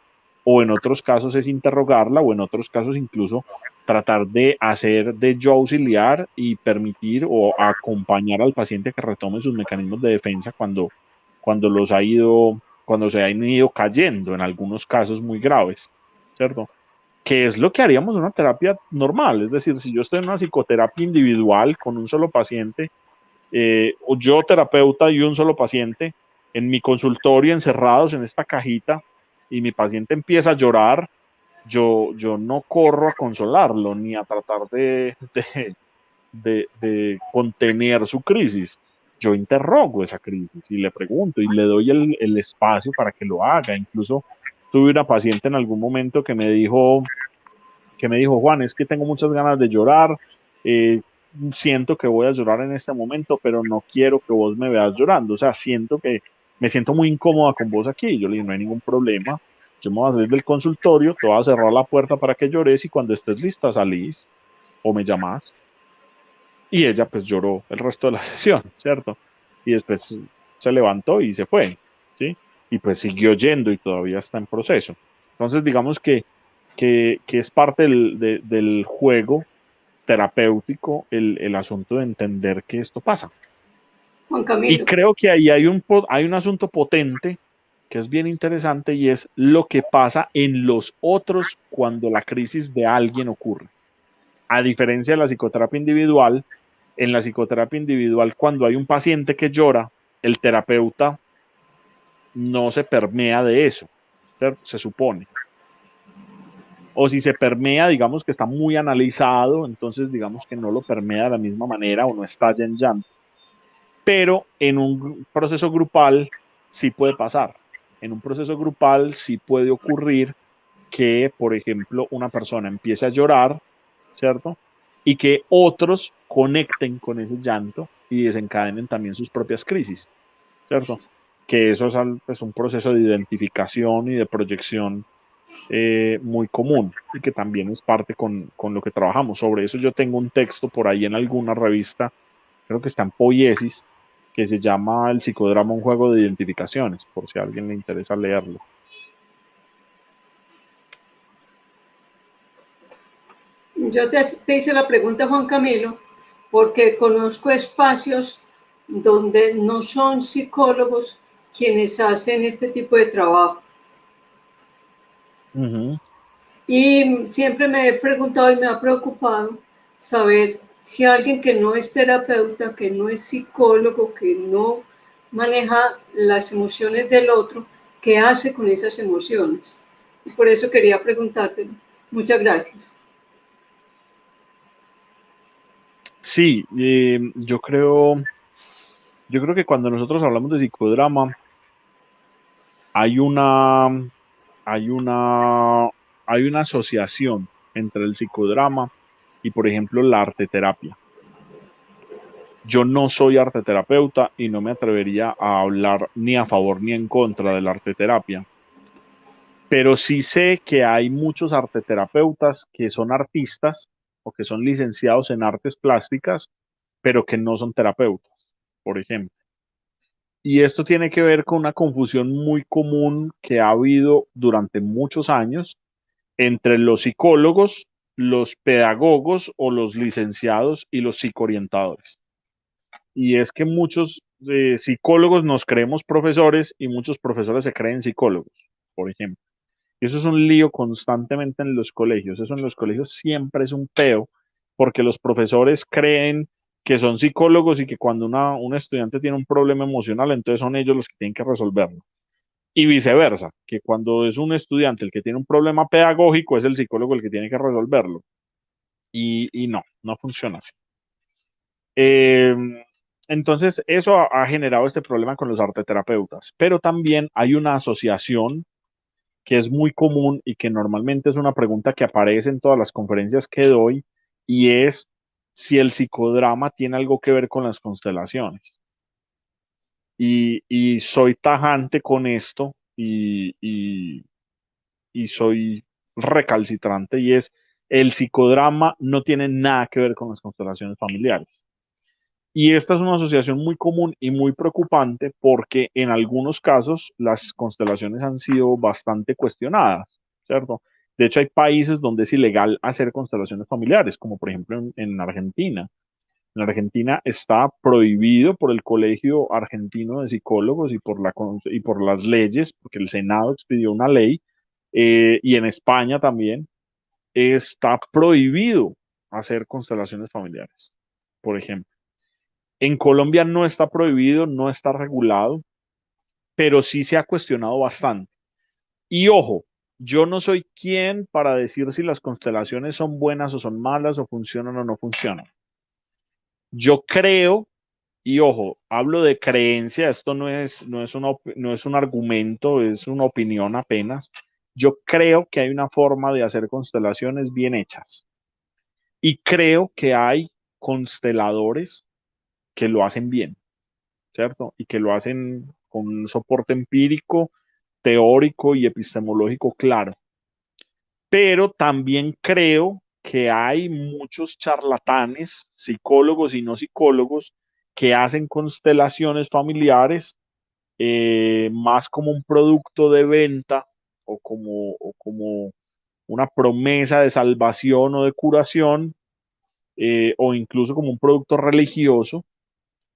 Speaker 2: o en otros casos es interrogarla, o en otros casos incluso tratar de hacer de yo auxiliar y permitir o acompañar al paciente que retome sus mecanismos de defensa cuando los ha ido, cuando se han ido cayendo en algunos casos muy graves, ¿cierto? Que es lo que haríamos en una terapia normal, es decir, si yo estoy en una psicoterapia individual con un solo paciente, o yo terapeuta y un solo paciente en mi consultorio encerrados en esta cajita y mi paciente empieza a llorar, yo no corro a consolarlo ni a tratar de contener su crisis. Yo interrogo esa crisis y le pregunto y le doy el espacio para que lo haga. Incluso tuve una paciente en algún momento que me dijo, Juan, es que tengo muchas ganas de llorar, eh, siento que voy a llorar en este momento, pero no quiero que vos me veas llorando, o sea, siento que me siento muy incómoda con vos aquí. Yo le dije, no hay ningún problema, yo me voy a salir del consultorio, te voy a cerrar la puerta para que llores y cuando estés lista salís o me llamás. Y ella pues lloró el resto de la sesión, ¿cierto? Y después se levantó y se fue, ¿sí? Y pues siguió yendo y todavía está en proceso. Entonces, digamos que es parte del juego terapéutico el asunto de entender que esto pasa.
Speaker 1: Juan
Speaker 2: Y
Speaker 1: Camilo.
Speaker 2: creo que ahí hay un asunto potente que es bien interesante y es lo que pasa en los otros cuando la crisis de alguien ocurre. A diferencia de la psicoterapia individual, en la psicoterapia individual, cuando hay un paciente que llora, el terapeuta no se permea de eso, ¿cierto? Se supone. O si se permea, digamos que está muy analizado, entonces digamos que no lo permea de la misma manera o no estalla en llanto. Pero en un proceso grupal sí puede pasar. En un proceso grupal sí puede ocurrir que, por ejemplo, una persona empiece a llorar, ¿cierto? Y que otros conecten con ese llanto y desencadenen también sus propias crisis, ¿cierto? Que eso es un proceso de identificación y de proyección muy común y que también es parte con lo que trabajamos. Sobre eso yo tengo un texto por ahí en alguna revista, creo que está en Poiesis, que se llama El psicodrama, un juego de identificaciones, por si a alguien le interesa leerlo.
Speaker 1: Yo te hice la pregunta, Juan Camilo, porque conozco espacios donde no son psicólogos quienes hacen este tipo de trabajo.
Speaker 2: Ujú.
Speaker 1: Y siempre me he preguntado y me ha preocupado saber si alguien que no es terapeuta, que no es psicólogo, que no maneja las emociones del otro, ¿qué hace con esas emociones? Y por eso quería preguntarte. Muchas gracias.
Speaker 2: Sí, yo creo que cuando nosotros hablamos de psicodrama, hay una, hay una, hay una asociación entre el psicodrama y, por ejemplo, la arteterapia. Yo no soy arteterapeuta y no me atrevería a hablar ni a favor ni en contra de la arteterapia, pero sí sé que hay muchos arteterapeutas que son artistas o que son licenciados en artes plásticas, pero que no son terapeutas, por ejemplo. Y esto tiene que ver con una confusión muy común que ha habido durante muchos años entre los psicólogos, los pedagogos o los licenciados y los psicoorientadores. Y es que muchos psicólogos nos creemos profesores y muchos profesores se creen psicólogos, por ejemplo. Y eso es un lío constantemente en los colegios. Eso en los colegios siempre es un peo, porque los profesores creen que son psicólogos y que cuando un estudiante tiene un problema emocional, entonces son ellos los que tienen que resolverlo. Y viceversa, que cuando es un estudiante el que tiene un problema pedagógico, es el psicólogo el que tiene que resolverlo. Y no, no funciona así. Eh, entonces, eso ha generado este problema con los arteterapeutas, pero también hay una asociación que es muy común y que normalmente es una pregunta que aparece en todas las conferencias que doy, y es si el psicodrama tiene algo que ver con las constelaciones. Y soy tajante con esto y soy recalcitrante, y es el psicodrama no tiene nada que ver con las constelaciones familiares. Y esta es una asociación muy común y muy preocupante porque en algunos casos las constelaciones han sido bastante cuestionadas, ¿cierto? De hecho, hay países donde es ilegal hacer constelaciones familiares, como por ejemplo en Argentina. En Argentina está prohibido por el Colegio Argentino de Psicólogos y por las leyes, porque el Senado expidió una ley, y en España también está prohibido hacer constelaciones familiares, por ejemplo. En Colombia no está prohibido, no está regulado, pero sí se ha cuestionado bastante. Y ojo, yo no soy quien para decir si las constelaciones son buenas o son malas o funcionan o no funcionan. Yo creo, y ojo, hablo de creencia, esto no es un argumento, es una opinión apenas. Yo creo que hay una forma de hacer constelaciones bien hechas. Y creo que hay consteladores que lo hacen bien, ¿cierto? Y que lo hacen con un soporte empírico, teórico y epistemológico claro. Pero también creo que hay muchos charlatanes, psicólogos y no psicólogos, que hacen constelaciones familiares más como un producto de venta o como una promesa de salvación o de curación, o incluso como un producto religioso,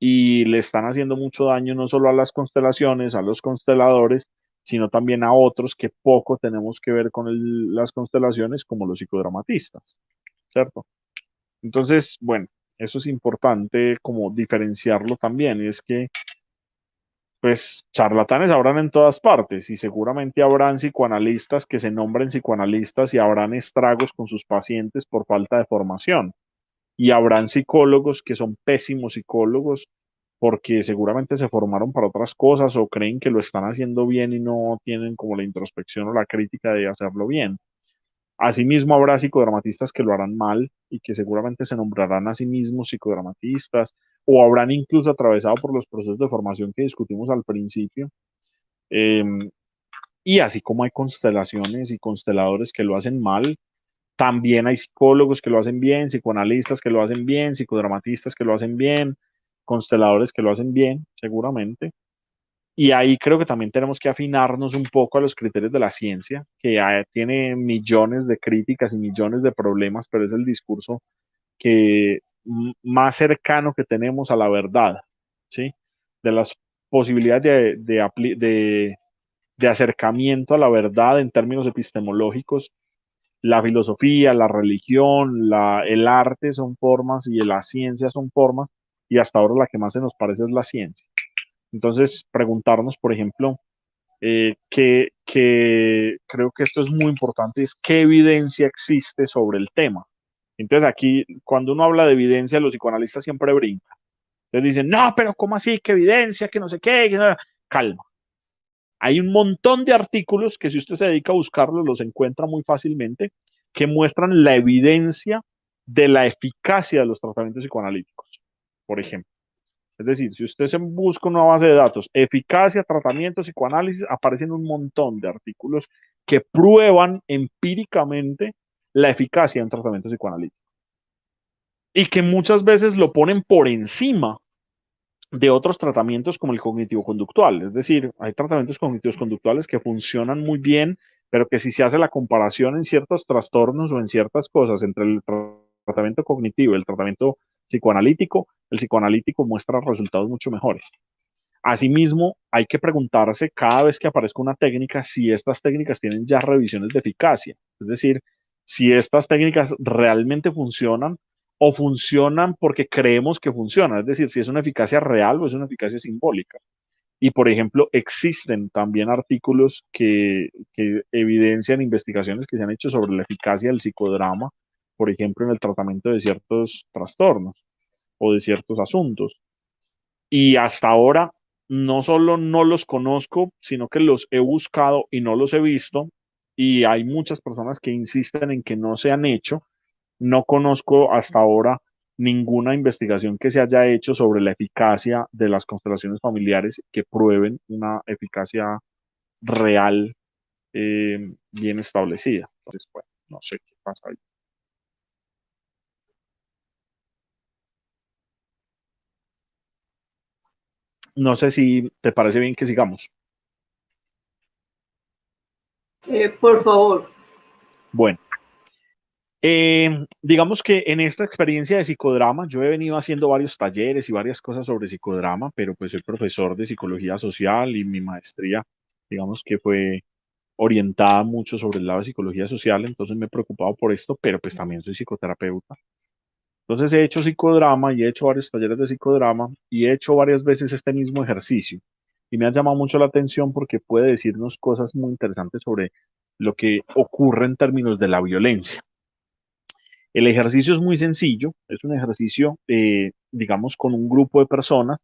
Speaker 2: y le están haciendo mucho daño no solo a las constelaciones, a los consteladores, sino también a otros que poco tenemos que ver con las constelaciones, como los psicodramatistas, ¿cierto? Entonces, bueno, eso es importante como diferenciarlo también, y es que pues charlatanes habrán en todas partes y seguramente habrán psicoanalistas que se nombren psicoanalistas y habrán estragos con sus pacientes por falta de formación. Y habrán psicólogos que son pésimos psicólogos porque seguramente se formaron para otras cosas o creen que lo están haciendo bien y no tienen como la introspección o la crítica de hacerlo bien. Asimismo, habrá psicodramatistas que lo harán mal y que seguramente se nombrarán a sí mismos psicodramatistas, o habrán incluso atravesado por los procesos de formación que discutimos al principio. Eh, y así como hay constelaciones y consteladores que lo hacen mal, también hay psicólogos que lo hacen bien, psicoanalistas que lo hacen bien, psicodramatistas que lo hacen bien, consteladores que lo hacen bien, seguramente. Y ahí creo que también tenemos que afinarnos un poco a los criterios de la ciencia, que tiene millones de críticas y millones de problemas, pero es el discurso que más cercano que tenemos a la verdad, ¿sí? De las posibilidades de acercamiento a la verdad en términos epistemológicos. La filosofía, la religión, el arte son formas y la ciencia son formas, y hasta ahora la que más se nos parece es la ciencia. Entonces, preguntarnos, por ejemplo, que creo que esto es muy importante, es qué evidencia existe sobre el tema. Entonces aquí, cuando uno habla de evidencia, los psicoanalistas siempre brincan. Entonces dicen, no, pero ¿cómo así? ¿Qué evidencia? Que no sé qué. Que no... Calma. Hay un montón de artículos que si usted se dedica a buscarlos, los encuentra muy fácilmente, que muestran la evidencia de la eficacia de los tratamientos psicoanalíticos, por ejemplo. Es decir, si usted se busca una base de datos, eficacia, tratamiento, psicoanálisis, aparecen un montón de artículos que prueban empíricamente la eficacia de un tratamiento psicoanalítico. y que muchas veces lo ponen por encima de otros tratamientos como el cognitivo-conductual. Es decir, hay tratamientos cognitivos conductuales que funcionan muy bien, pero que si se hace la comparación en ciertos trastornos o en ciertas cosas entre el tratamiento cognitivo y el tratamiento psicoanalítico, el psicoanalítico muestra resultados mucho mejores. Asimismo, hay que preguntarse cada vez que aparezca una técnica si estas técnicas tienen ya revisiones de eficacia, es decir, si estas técnicas realmente funcionan o funcionan porque creemos que funcionan, es decir, si es una eficacia real o es una eficacia simbólica. Y, por ejemplo, existen también artículos que evidencian investigaciones que se han hecho sobre la eficacia del psicodrama, por ejemplo, en el tratamiento de ciertos trastornos o de ciertos asuntos. Y hasta ahora no solo no los conozco, sino que los he buscado y no los he visto. Y hay muchas personas que insisten en que no se han hecho. No conozco hasta ahora ninguna investigación que se haya hecho sobre la eficacia de las constelaciones familiares que prueben una eficacia real, bien establecida. Entonces, bueno, no sé qué pasa ahí. No sé si te parece bien que sigamos.
Speaker 1: Por favor.
Speaker 2: Bueno. Digamos que en esta experiencia de psicodrama, yo he venido haciendo varios talleres y varias cosas sobre psicodrama, pero pues soy profesor de psicología social y mi maestría, digamos que fue orientada mucho sobre el lado de psicología social, entonces me he preocupado por esto, pero pues también soy psicoterapeuta. Entonces he hecho psicodrama y he hecho varios talleres de psicodrama y he hecho varias veces este mismo ejercicio. Y me ha llamado mucho la atención porque puede decirnos cosas muy interesantes sobre lo que ocurre en términos de la violencia. El ejercicio es muy sencillo, es un ejercicio, digamos, con un grupo de personas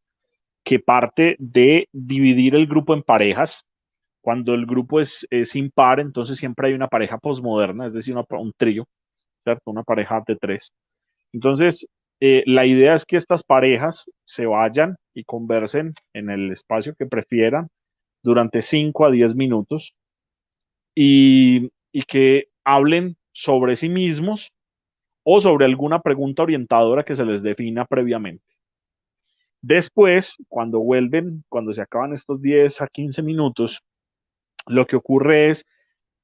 Speaker 2: que parte de dividir el grupo en parejas. Cuando el grupo es impar, entonces siempre hay una pareja posmoderna, es decir, un trío, ¿cierto? Una pareja de tres. Entonces, la idea es que estas parejas se vayan y conversen en el espacio que prefieran durante 5 a 10 minutos y que hablen sobre sí mismos o sobre alguna pregunta orientadora que se les defina previamente. Después, cuando vuelven, cuando se acaban estos 10 a 15 minutos, lo que ocurre es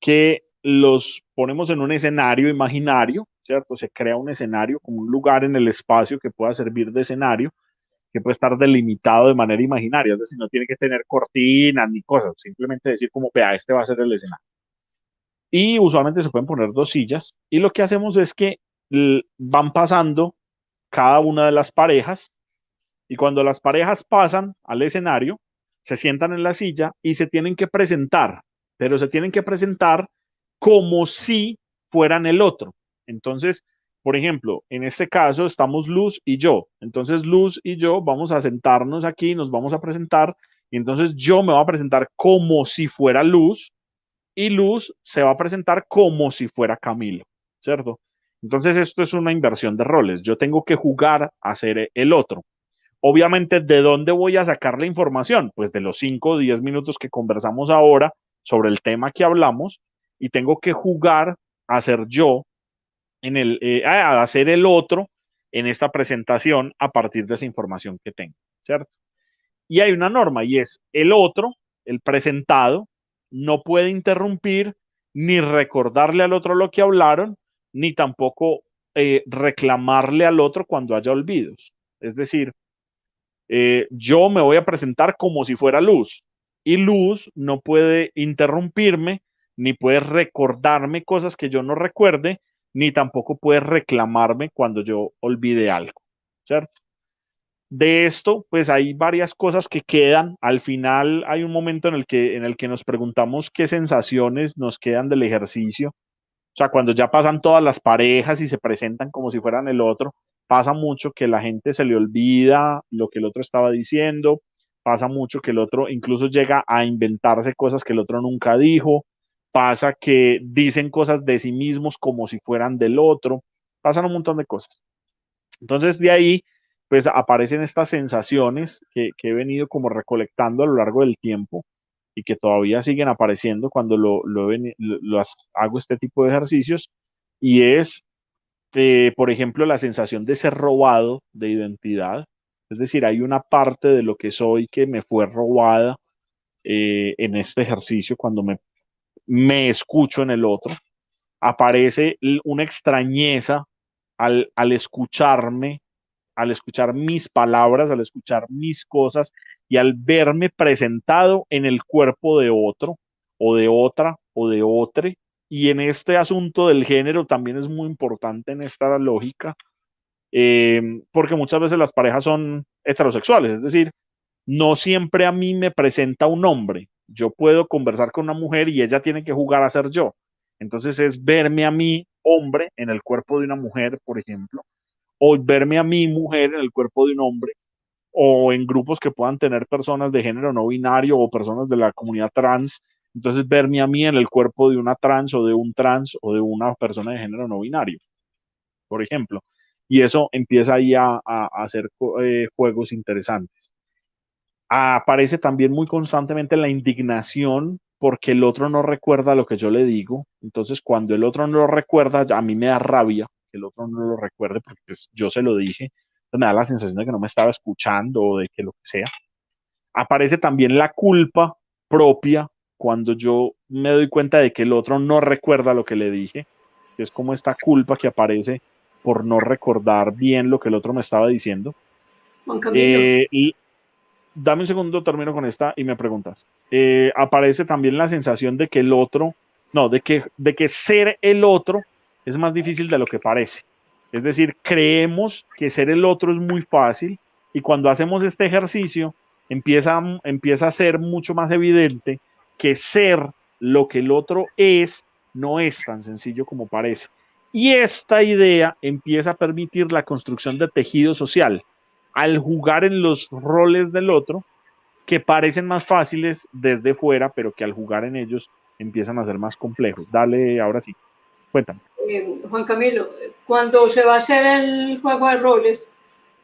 Speaker 2: que los ponemos en un escenario imaginario, ¿cierto? Se crea un escenario como un lugar en el espacio que pueda servir de escenario, que puede estar delimitado de manera imaginaria, es decir, no tiene que tener cortinas ni cosas, simplemente decir como, vea, este va a ser el escenario. Y usualmente se pueden poner dos sillas y lo que hacemos es que van pasando cada una de las parejas y cuando las parejas pasan al escenario, se sientan en la silla y se tienen que presentar, pero se tienen que presentar como si fueran el otro. Entonces, por ejemplo, en este caso estamos Luz y yo. Entonces, Luz y yo vamos a sentarnos aquí, nos vamos a presentar y entonces yo me voy a presentar como si fuera Luz y Luz se va a presentar como si fuera Camilo, ¿cierto? Entonces esto es una inversión de roles. Yo tengo que jugar a ser el otro. Obviamente, ¿de dónde voy a sacar la información? Pues de los 5 o 10 minutos que conversamos ahora sobre el tema que hablamos y tengo que jugar a ser yo a ser el otro en esta presentación a partir de esa información que tengo, ¿cierto? Y hay una norma y es el otro, el presentado, no puede interrumpir ni recordarle al otro lo que hablaron, ni tampoco reclamarle al otro cuando haya olvidos. Es decir, yo me voy a presentar como si fuera Luz y Luz no puede interrumpirme, ni puede recordarme cosas que yo no recuerde, ni tampoco puede reclamarme cuando yo olvide algo, ¿cierto? De esto, pues hay varias cosas que quedan. Al final hay un momento en el que nos preguntamos qué sensaciones nos quedan del ejercicio. O sea, cuando ya pasan todas las parejas y se presentan como si fueran el otro, pasa mucho que la gente se le olvida lo que el otro estaba diciendo, pasa mucho que el otro incluso llega a inventarse cosas que el otro nunca dijo, pasa que dicen cosas de sí mismos como si fueran del otro, pasan un montón de cosas. Entonces de ahí, pues aparecen estas sensaciones que he venido como recolectando a lo largo del tiempo y que todavía siguen apareciendo cuando hago este tipo de ejercicios y es por ejemplo, la sensación de ser robado de identidad. Es decir, hay una parte de lo que soy que me fue robada en este ejercicio cuando me escucho en el otro. Aparece una extrañeza al escucharme, al escuchar mis palabras, al escuchar mis cosas y al verme presentado en el cuerpo de otro o de otra o de otro. Y en este asunto del género también es muy importante en esta lógica, porque muchas veces las parejas son heterosexuales, es decir, no siempre a mí me presenta un hombre. Yo puedo conversar con una mujer y ella tiene que jugar a ser yo. Entonces es verme a mí hombre en el cuerpo de una mujer, por ejemplo, o verme a mí mujer en el cuerpo de un hombre, o en grupos que puedan tener personas de género no binario o personas de la comunidad trans. Entonces verme a mí en el cuerpo de una trans o de un trans o de una persona de género no binario, por ejemplo. Y eso empieza ahí a hacer juegos interesantes. Aparece también muy constantemente la indignación porque el otro no recuerda lo que yo le digo. Entonces, cuando el otro no lo recuerda, a mí me da rabia que el otro no lo recuerde porque pues, yo se lo dije. Entonces, me da la sensación de que no me estaba escuchando o de que lo que sea. Aparece también la culpa propia cuando yo me doy cuenta de que el otro no recuerda lo que le dije, que es como esta culpa que aparece por no recordar bien lo que el otro me estaba diciendo.
Speaker 1: Juan Camilo,
Speaker 2: Y dame un segundo, termino con esta y me preguntas. Aparece también la sensación de que el otro, no, de que ser el otro es más difícil de lo que parece. Es decir, creemos que ser el otro es muy fácil y cuando hacemos este ejercicio empieza a ser mucho más evidente que ser lo que el otro es no es tan sencillo como parece. Y esta idea empieza a permitir la construcción de tejido social al jugar en los roles del otro que parecen más fáciles desde fuera, pero que al jugar en ellos empiezan a ser más complejos. Dale, ahora sí, cuéntame.
Speaker 1: Juan Camilo, cuando se va a hacer el juego de roles,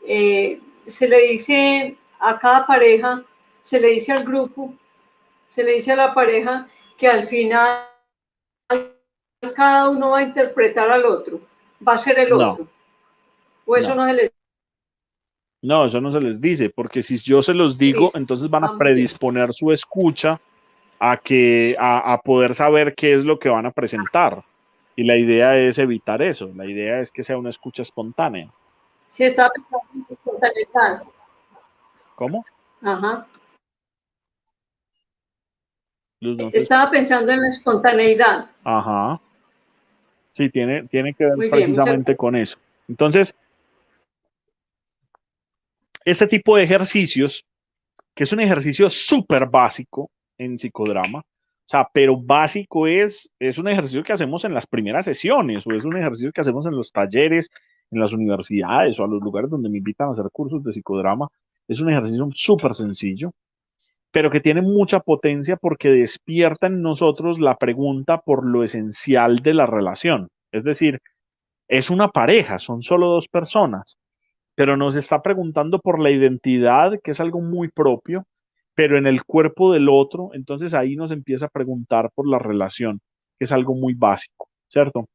Speaker 1: se le dice a cada pareja, se le dice al grupo, se le dice a la pareja que al final cada uno va a interpretar al otro, va a ser el
Speaker 2: No,
Speaker 1: otro. O eso
Speaker 2: no,
Speaker 1: no se les
Speaker 2: no, eso no se les dice, porque si yo se los digo,
Speaker 1: dice.
Speaker 2: entonces van a
Speaker 1: Ah, muy bien.
Speaker 2: predisponer su escucha a poder saber qué es lo que van a presentar. Y la idea es evitar eso, la idea es que sea una escucha espontánea.
Speaker 1: Sí, estaba pensando en espontaneidad.
Speaker 2: ¿Cómo?
Speaker 1: Ajá.
Speaker 2: Luz, no te
Speaker 1: Estaba
Speaker 2: escucho.
Speaker 1: pensando en la espontaneidad.
Speaker 2: Ajá, sí, tiene que ver
Speaker 1: Muy bien, muchas
Speaker 2: precisamente
Speaker 1: gracias.
Speaker 2: con eso. Entonces, este tipo de ejercicios que es un ejercicio súper básico en psicodrama. O sea, pero básico es un ejercicio que hacemos en las primeras sesiones o es un ejercicio que hacemos en los talleres, en las universidades o a los lugares donde me invitan a hacer cursos de psicodrama. Es un ejercicio súper sencillo, pero que tiene mucha potencia porque despierta en nosotros la pregunta por lo esencial de la relación. Es decir, es una pareja, son solo dos personas, pero nos está preguntando por la identidad, que es algo muy propio, pero en el cuerpo del otro, entonces ahí nos empieza a preguntar por la relación, que es algo muy básico, ¿cierto?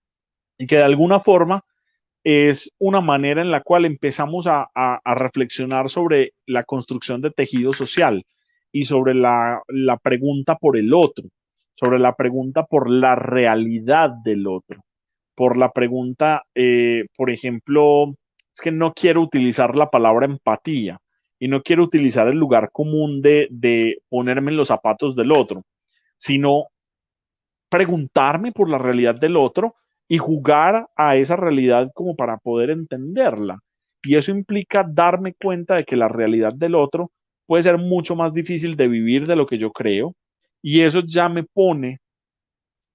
Speaker 2: Y que de alguna forma es una manera en la cual empezamos a reflexionar sobre la construcción de tejido social y sobre la pregunta por el otro, sobre la pregunta por la realidad del otro, por la pregunta, por ejemplo, es que no quiero utilizar la palabra empatía y no quiero utilizar el lugar común de ponerme en los zapatos del otro, sino preguntarme por la realidad del otro y jugar a esa realidad como para poder entenderla. Y eso implica darme cuenta de que la realidad del otro puede ser mucho más difícil de vivir de lo que yo creo. Y eso ya me pone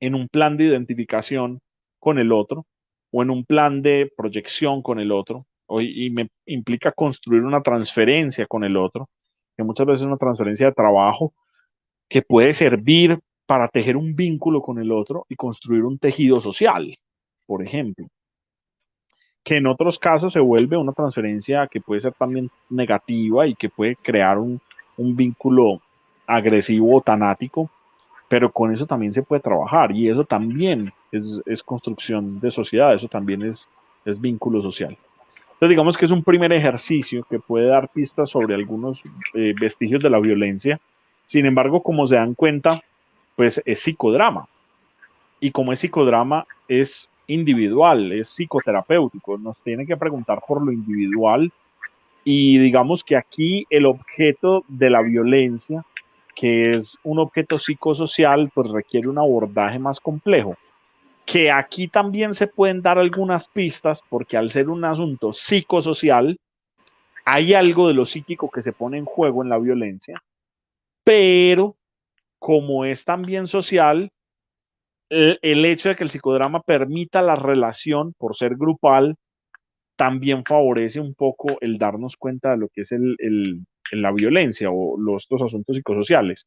Speaker 2: en un plan de identificación con el otro o en un plan de proyección con el otro y me implica construir una transferencia con el otro, que muchas veces es una transferencia de trabajo que puede servir para tejer un vínculo con el otro y construir un tejido social, por ejemplo, que en otros casos se vuelve una transferencia que puede ser también negativa y que puede crear un vínculo agresivo o tanático, pero con eso también se puede trabajar y eso también es construcción de sociedad, eso también es es vínculo social. Entonces digamos que es un primer ejercicio que puede dar pistas sobre algunos vestigios de la violencia. Sin embargo, como se dan cuenta, pues es psicodrama. Y como es psicodrama, es individual, es psicoterapéutico. Nos tiene que preguntar por lo individual. Y digamos que aquí el objeto de la violencia, que es un objeto psicosocial, pues requiere un abordaje más complejo. Que aquí también se pueden dar algunas pistas, porque al ser un asunto psicosocial, hay algo de lo psíquico que se pone en juego en la violencia, pero como es también social, el hecho de que el psicodrama permita la relación por ser grupal también favorece un poco el darnos cuenta de lo que es la violencia o estos asuntos psicosociales.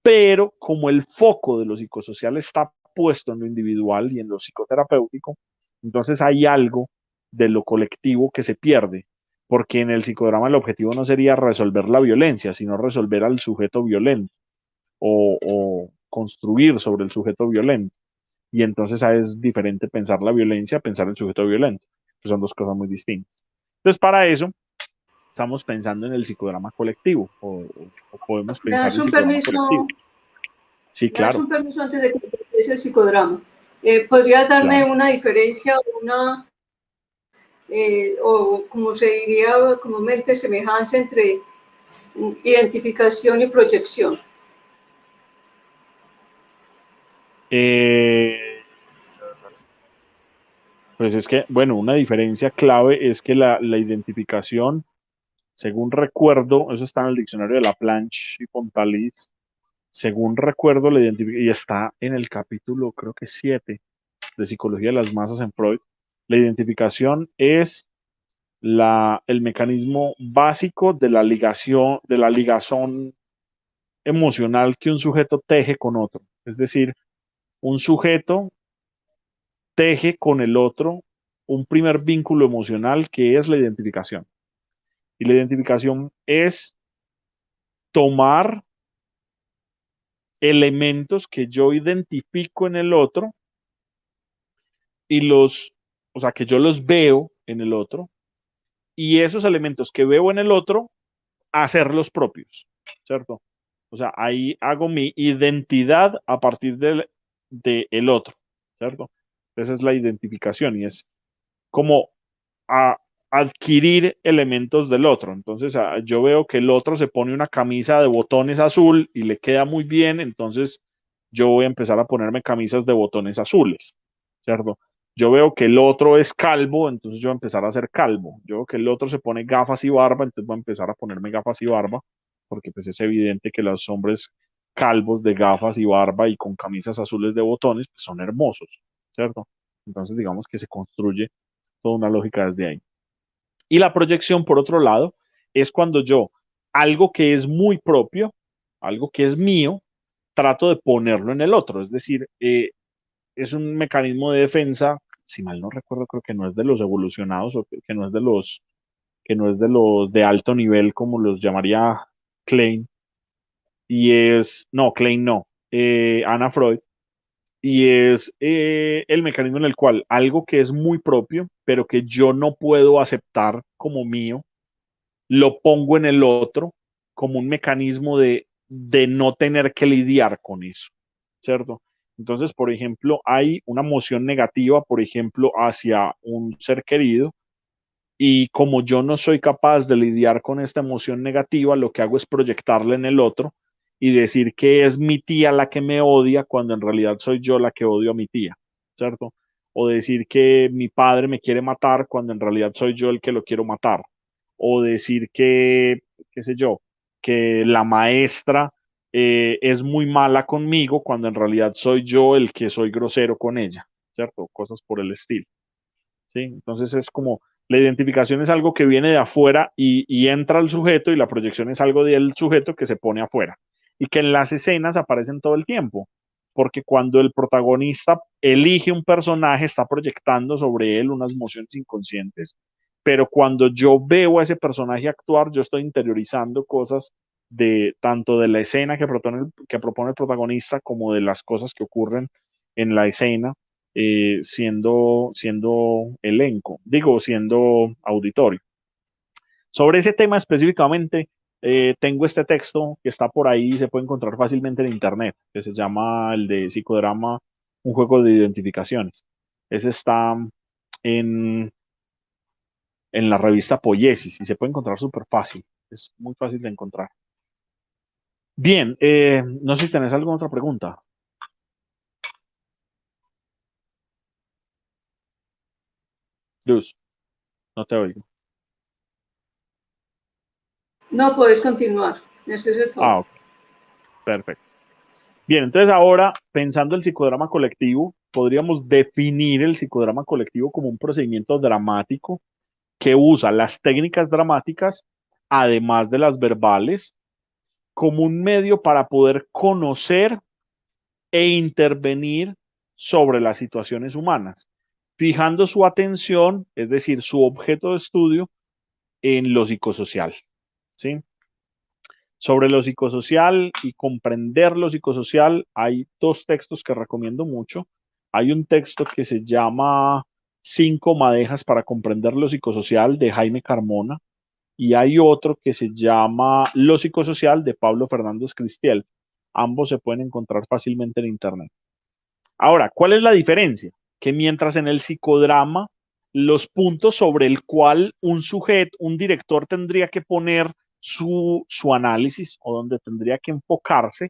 Speaker 2: Pero como el foco de lo psicosocial está puesto en lo individual y en lo psicoterapéutico, entonces hay algo de lo colectivo que se pierde, porque en el psicodrama el objetivo no sería resolver la violencia, sino resolver al sujeto violento o construir sobre el sujeto violento. Y entonces es diferente pensar la violencia a pensar el sujeto violento, que son dos cosas muy distintas. Entonces, para eso, estamos pensando en el psicodrama colectivo o podemos
Speaker 1: ¿Me
Speaker 2: pensar
Speaker 1: das
Speaker 2: el
Speaker 1: un
Speaker 2: psicodrama colectivo.
Speaker 1: permiso?
Speaker 2: Sí,
Speaker 1: ¿Me das
Speaker 2: claro,
Speaker 1: un permiso antes de que empiece el psicodrama? ¿Podrías darme
Speaker 2: claro.
Speaker 1: una diferencia o como se diría comúnmente, semejanza entre identificación y proyección?
Speaker 2: Eh, pues es que, bueno, una diferencia clave es que la identificación, según recuerdo, eso está en el diccionario de Laplanche y Pontalis, según recuerdo, la identificación, y está en el capítulo, creo que 7 de Psicología de las Masas en Freud, la identificación es el mecanismo básico de la ligación, de la ligazón emocional que un sujeto teje con otro. Es decir, un sujeto teje con el otro un primer vínculo emocional que es la identificación. Y la identificación es tomar elementos que yo identifico en el otro y o sea, que yo los veo en el otro y esos elementos que veo en el otro, hacerlos propios, ¿cierto? O sea, ahí hago mi identidad a partir de el otro, ¿cierto? Esa es la identificación y es como a adquirir elementos del otro. Entonces, yo veo que el otro se pone una camisa de botones azul y le queda muy bien, entonces yo voy a empezar a ponerme camisas de botones azules, ¿cierto? Yo veo que el otro es calvo, entonces yo voy a empezar a ser calvo. Yo veo que el otro se pone gafas y barba, entonces voy a empezar a ponerme gafas y barba, porque pues es evidente que los hombres calvos de gafas y barba y con camisas azules de botones pues son hermosos, ¿cierto? Entonces digamos que se construye toda una lógica desde ahí. Y la proyección, por otro lado, es cuando yo algo que es muy propio, algo que es mío, trato de ponerlo en el otro. Es decir, es un mecanismo de defensa, si mal no recuerdo, creo que no es de los evolucionados o que no es de los de alto nivel como los llamaría Klein. No, Klein no, Ana Freud, y es el mecanismo en el cual algo que es muy propio, pero que yo no puedo aceptar como mío, lo pongo en el otro como un mecanismo de no tener que lidiar con eso, ¿cierto? Entonces, por ejemplo, hay una emoción negativa, por ejemplo, hacia un ser querido, y como yo no soy capaz de lidiar con esta emoción negativa, lo que hago es proyectarla en el otro y decir que es mi tía la que me odia cuando en realidad soy yo la que odio a mi tía, ¿cierto? O decir que mi padre me quiere matar cuando en realidad soy yo el que lo quiero matar. O decir que, qué sé yo, que la maestra es muy mala conmigo cuando en realidad soy yo el que soy grosero con ella, ¿cierto? Cosas por el estilo. ¿Sí? Entonces es como la identificación es algo que viene de afuera y entra al sujeto y la proyección es algo del sujeto que se pone afuera y que en las escenas aparecen todo el tiempo, porque cuando el protagonista elige un personaje está proyectando sobre él unas emociones inconscientes, pero cuando yo veo a ese personaje actuar, yo estoy interiorizando cosas de tanto de la escena que propone el protagonista como de las cosas que ocurren en la escena siendo elenco, digo, siendo auditorio. Sobre ese tema específicamente, tengo este texto que está por ahí y se puede encontrar fácilmente en internet, que se llama el de Psicodrama, un juego de identificaciones. Ese está en, en la revista Poiesis y se puede encontrar súper fácil. Es muy fácil de encontrar. Bien, no sé si tenés alguna otra pregunta. Luz, no te oigo.
Speaker 1: No, puedes continuar. Ese es el favor.
Speaker 2: Ah, ok, perfecto. Bien, entonces ahora, pensando el psicodrama colectivo, podríamos definir el psicodrama colectivo como un procedimiento dramático que usa las técnicas dramáticas, además de las verbales, como un medio para poder conocer e intervenir sobre las situaciones humanas, fijando su atención, es decir, su objeto de estudio, en lo psicosocial. ¿Sí? Sobre lo psicosocial y comprender lo psicosocial, hay dos textos que recomiendo mucho. Hay un texto que se llama Cinco madejas para comprender lo psicosocial de Jaime Carmona y hay otro que se llama Lo psicosocial de Pablo Fernández Cristiel. Ambos se pueden encontrar fácilmente en internet. Ahora, ¿cuál es la diferencia? Que mientras en el psicodrama los puntos sobre el cual un sujeto, un director tendría que poner su análisis o donde tendría que enfocarse,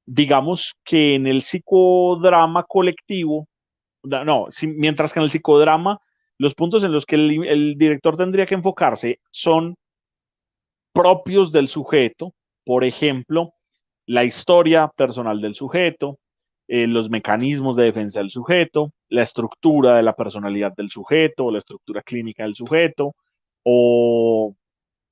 Speaker 2: digamos que en el psicodrama colectivo, no, mientras que en el psicodrama los puntos en los que el director tendría que enfocarse son propios del sujeto, por ejemplo, la historia personal del sujeto, los mecanismos de defensa del sujeto, la estructura de la personalidad del sujeto, la estructura clínica del sujeto, o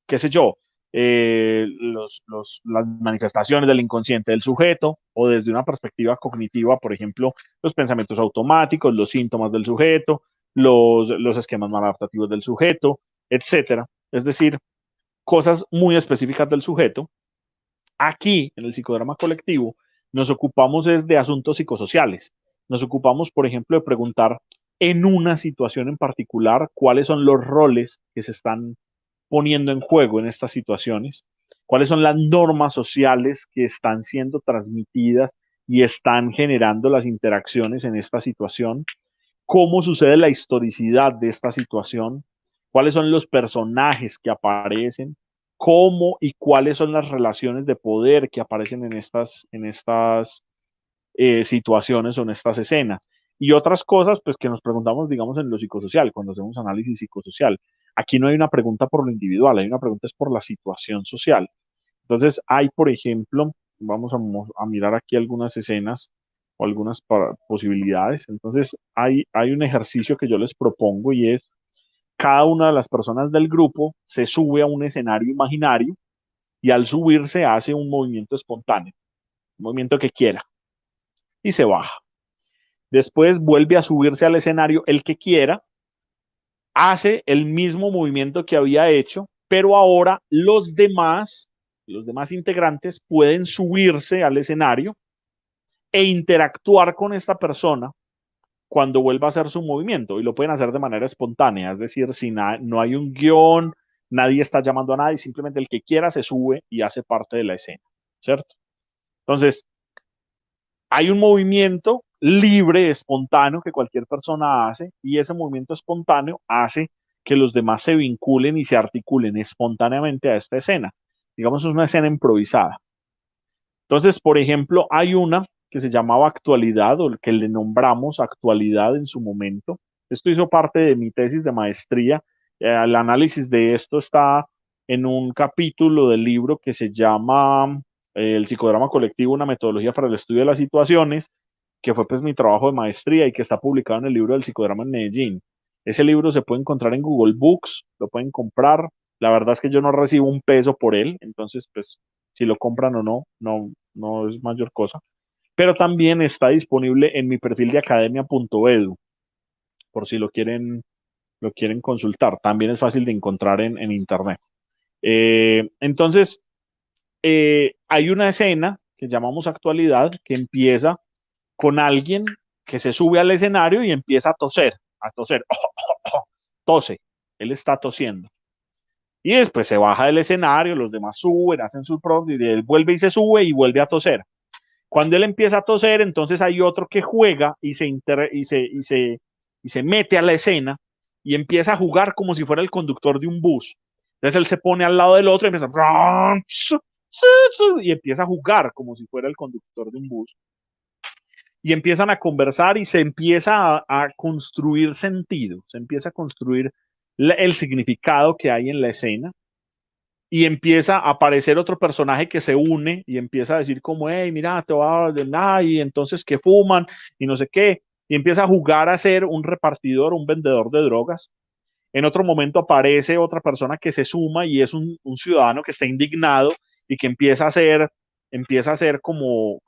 Speaker 2: qué sé yo, las manifestaciones del inconsciente del sujeto, o desde una perspectiva cognitiva, por ejemplo, los pensamientos automáticos, los síntomas del sujeto, los esquemas maladaptativos del sujeto, etcétera. Es decir, cosas muy específicas del sujeto. Aquí, en el psicodrama colectivo, nos ocupamos es de asuntos psicosociales. Nos ocupamos, por ejemplo, de preguntar en una situación en particular cuáles son los roles que se están poniendo en juego en estas situaciones, cuáles son las normas sociales que están siendo transmitidas y están generando las interacciones en esta situación, cómo sucede la historicidad de esta situación, cuáles son los personajes que aparecen, cómo y cuáles son las relaciones de poder que aparecen en estas situaciones o en estas escenas. Y otras cosas, pues que nos preguntamos, digamos, en lo psicosocial, cuando hacemos análisis psicosocial. Aquí no hay una pregunta por lo individual, hay una pregunta es por la situación social. Entonces, hay, por ejemplo, vamos a mirar aquí algunas escenas o algunas posibilidades. Entonces, hay un ejercicio que yo les propongo y es cada una de las personas del grupo se sube a un escenario imaginario y al subirse hace un movimiento espontáneo, un movimiento que quiera y se baja. Después vuelve a subirse al escenario el que quiera, hace el mismo movimiento que había hecho, pero ahora los demás integrantes pueden subirse al escenario e interactuar con esta persona cuando vuelva a hacer su movimiento y lo pueden hacer de manera espontánea, es decir, si no hay un guión, nadie está llamando a nadie, simplemente el que quiera se sube y hace parte de la escena, ¿cierto? Entonces, hay un movimiento libre, espontáneo que cualquier persona hace y ese movimiento espontáneo hace que los demás se vinculen y se articulen espontáneamente a esta escena. Digamos, es una escena improvisada. Entonces, por ejemplo, hay una que se llamaba Actualidad o que le nombramos Actualidad en su momento. Esto hizo parte de mi tesis de maestría. El análisis de esto está en un capítulo del libro que se llama El psicodrama colectivo, una metodología para el estudio de las situaciones, que fue pues mi trabajo de maestría y que está publicado en el libro del psicodrama en Medellín. Ese libro se puede encontrar en Google Books, lo pueden comprar. La verdad es que yo no recibo un peso por él, entonces pues si lo compran o no, no es mayor cosa. Pero también está disponible en mi perfil de academia.edu, por si lo quieren consultar. También es fácil de encontrar en internet. Entonces, hay una escena que llamamos actualidad que empieza con alguien que se sube al escenario y empieza a toser, tose, él está tosiendo. Y después se baja del escenario, los demás suben, hacen sus pruebas, y él vuelve y se sube y vuelve a toser. Cuando él empieza a toser, entonces hay otro que juega y se mete a la escena y empieza a jugar como si fuera el conductor de un bus. Entonces él se pone al lado del otro y empieza y empieza a jugar como si fuera el conductor de un bus. Y empiezan a conversar y se empieza a construir sentido, se empieza a construir el significado que hay en la escena y empieza a aparecer otro personaje que se une y empieza a decir como, hey, mira, te voy a ordenar y entonces que fuman y no sé qué, y empieza a jugar a ser un repartidor, un vendedor de drogas. En otro momento aparece otra persona que se suma y es un ciudadano que está indignado y que empieza a hacer como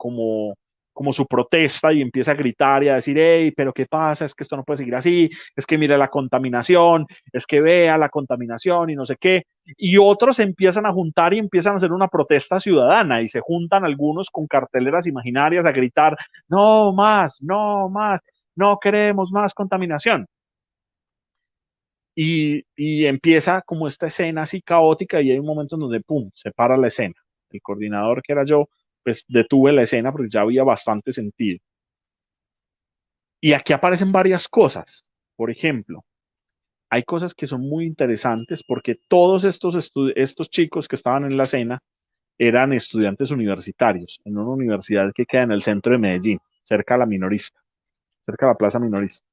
Speaker 2: su protesta y empieza a gritar y a decir, hey, pero ¿qué pasa? Es que esto no puede seguir así, es que mire la contaminación, es que vea la contaminación y no sé qué. Y otros se empiezan a juntar y empiezan a hacer una protesta ciudadana y se juntan algunos con carteleras imaginarias a gritar, no más, no más, no queremos más contaminación. Y empieza como esta escena así caótica y hay un momento en donde, ¡pum!, se para la escena. El coordinador, que era yo, pues detuve la escena porque ya había bastante sentido. Y aquí aparecen varias cosas. Por ejemplo, hay cosas que son muy interesantes porque todos estos chicos que estaban en la escena eran estudiantes universitarios en una universidad que queda en el centro de Medellín, cerca de la Minorista, cerca de la Plaza Minorista.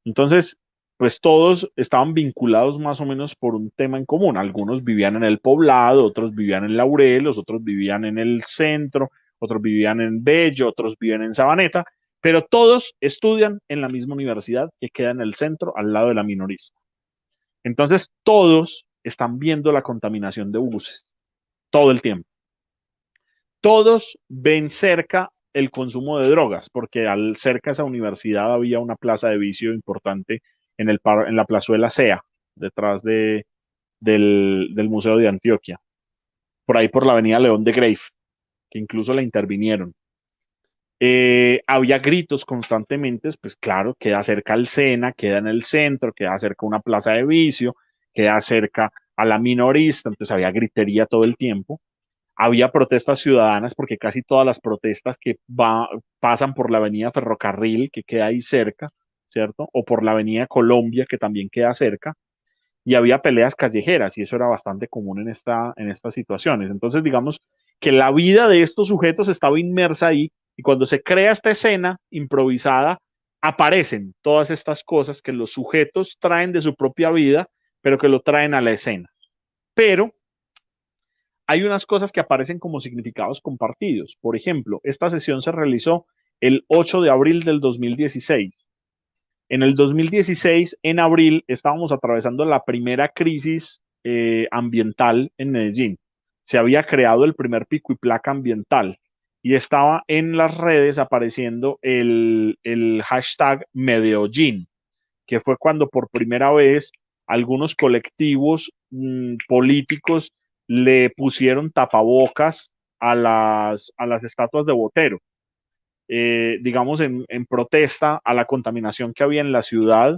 Speaker 2: Entonces, pues todos estaban vinculados más o menos por un tema en común. Algunos vivían en el Poblado, otros vivían en Laurelos, otros vivían en el centro, otros vivían en Bello, otros vivían en Sabaneta, pero todos estudian en la misma universidad que queda en el centro, al lado de la Minorista. Entonces, todos están viendo la contaminación de buses todo el tiempo. Todos ven cerca el consumo de drogas, porque cerca de esa universidad había una plaza de vicio importante en la plazuela SEA, detrás del Museo de Antioquia, por ahí por la avenida León de Grave, que incluso la intervinieron. Había gritos constantemente, pues claro, queda cerca al Sena, queda en el centro, queda cerca una plaza de vicio, queda cerca a la Minorista, entonces había gritería todo el tiempo. Había protestas ciudadanas porque casi todas las protestas que pasan por la avenida Ferrocarril, que queda ahí cerca, ¿cierto? O por la avenida Colombia, que también queda cerca, y había peleas callejeras, y eso era bastante común en estas situaciones. Entonces, digamos que la vida de estos sujetos estaba inmersa ahí, y cuando se crea esta escena improvisada, aparecen todas estas cosas que los sujetos traen de su propia vida, pero que lo traen a la escena. Pero hay unas cosas que aparecen como significados compartidos. Por ejemplo, esta sesión se realizó el 8 de abril del 2016. En el 2016, en abril, estábamos atravesando la primera crisis ambiental en Medellín. Se había creado el primer pico y placa ambiental y estaba en las redes apareciendo el hashtag Medellín, que fue cuando por primera vez algunos colectivos políticos le pusieron tapabocas a las estatuas de Botero, digamos en protesta a la contaminación que había en la ciudad.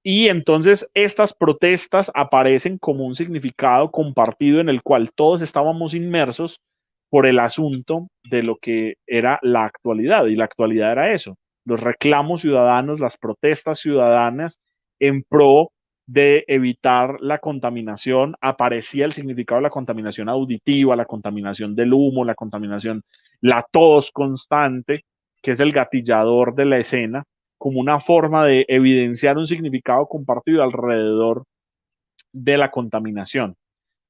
Speaker 2: Y entonces estas protestas aparecen como un significado compartido en el cual todos estábamos inmersos por el asunto de lo que era la actualidad. Y la actualidad era eso, los reclamos ciudadanos, las protestas ciudadanas en pro de evitar la contaminación. Aparecía el significado de la contaminación auditiva, la contaminación del humo, la contaminación, la tos constante, que es el gatillador de la escena, como una forma de evidenciar un significado compartido alrededor de la contaminación.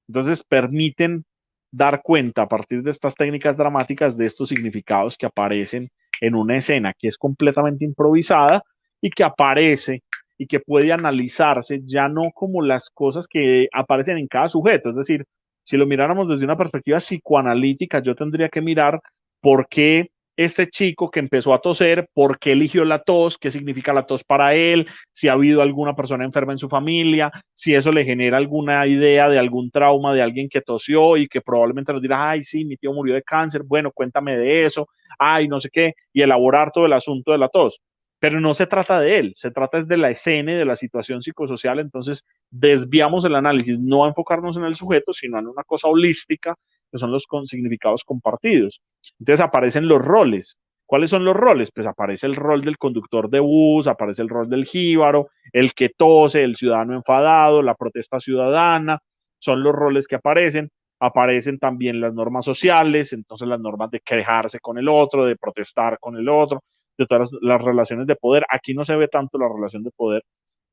Speaker 2: Entonces permiten dar cuenta a partir de estas técnicas dramáticas de estos significados que aparecen en una escena que es completamente improvisada y que aparece y que puede analizarse ya no como las cosas que aparecen en cada sujeto. Es decir, si lo miráramos desde una perspectiva psicoanalítica, yo tendría que mirar por qué este chico que empezó a toser, por qué eligió la tos, qué significa la tos para él, si ha habido alguna persona enferma en su familia, si eso le genera alguna idea de algún trauma de alguien que tosió y que probablemente nos dirá, ay, sí, mi tío murió de cáncer, bueno, cuéntame de eso, ay, no sé qué, y elaborar todo el asunto de la tos. Pero no se trata de él, se trata es de la escena y de la situación psicosocial. Entonces desviamos el análisis no a enfocarnos en el sujeto, sino en una cosa holística, que son los significados compartidos. Entonces aparecen los roles. ¿Cuáles son los roles? Pues aparece el rol del conductor de bus, aparece el rol del jíbaro, el que tose, el ciudadano enfadado, la protesta ciudadana, son los roles que aparecen. Aparecen también las normas sociales, entonces las normas de quejarse con el otro, de protestar con el otro, de todas las relaciones de poder. Aquí no se ve tanto la relación de poder,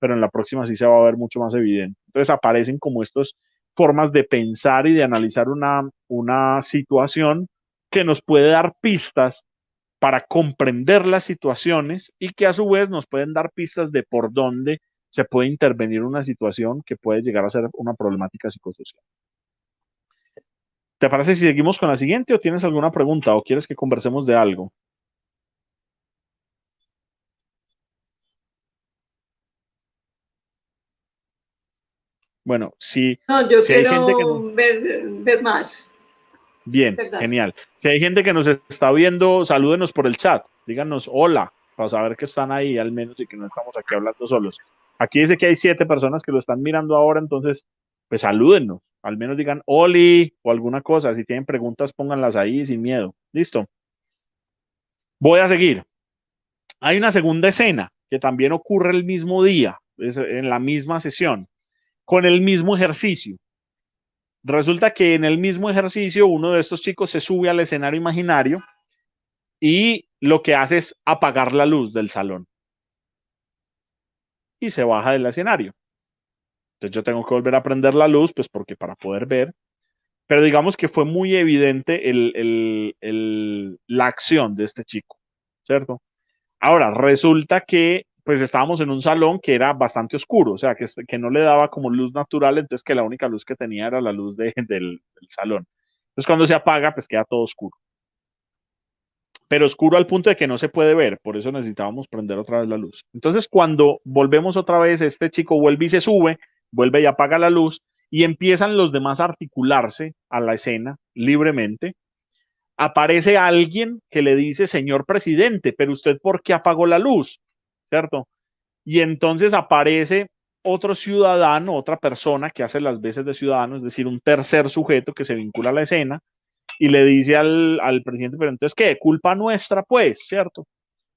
Speaker 2: pero en la próxima sí se va a ver mucho más evidente. Entonces aparecen como estas formas de pensar y de analizar una situación que nos puede dar pistas para comprender las situaciones y que a su vez nos pueden dar pistas de por dónde se puede intervenir una situación que puede llegar a ser una problemática psicosocial. ¿Te parece si seguimos con la siguiente o tienes alguna pregunta o quieres que conversemos de algo? Bueno,
Speaker 1: No, yo
Speaker 2: si hay gente que
Speaker 1: quiero
Speaker 2: no,
Speaker 1: ver más,
Speaker 2: bien,
Speaker 1: ¿verdad?
Speaker 2: genial. Si hay gente que nos está viendo, salúdenos por el chat, díganos hola, para saber que están ahí al menos y que no estamos aquí hablando solos. Aquí dice que hay 7 personas que lo están mirando ahora, entonces, pues salúdenos, al menos digan oli o alguna cosa. Si tienen preguntas, pónganlas ahí sin miedo. Listo. Voy a seguir. Hay una segunda escena que también ocurre el mismo día, es en la misma sesión, con el mismo ejercicio. Resulta que en el mismo ejercicio uno de estos chicos se sube al escenario imaginario y lo que hace es apagar la luz del salón y se baja del escenario. Entonces yo tengo que volver a prender la luz, pues porque para poder ver, pero digamos que fue muy evidente la acción de este chico, ¿cierto? Ahora, resulta que pues estábamos en un salón que era bastante oscuro, o sea, que no le daba como luz natural, entonces que la única luz que tenía era la luz del salón. Entonces cuando se apaga, pues queda todo oscuro, pero oscuro al punto de que no se puede ver, por eso necesitábamos prender otra vez la luz. Entonces cuando volvemos otra vez, este chico vuelve y se sube, vuelve y apaga la luz y empiezan los demás a articularse a la escena libremente. Aparece alguien que le dice, señor presidente, pero usted ¿por qué apagó la luz? ¿Cierto? Y entonces aparece otro ciudadano, otra persona que hace las veces de ciudadano, es decir, un tercer sujeto que se vincula a la escena y le dice al presidente, pero entonces, ¿qué? Culpa nuestra, pues, ¿cierto?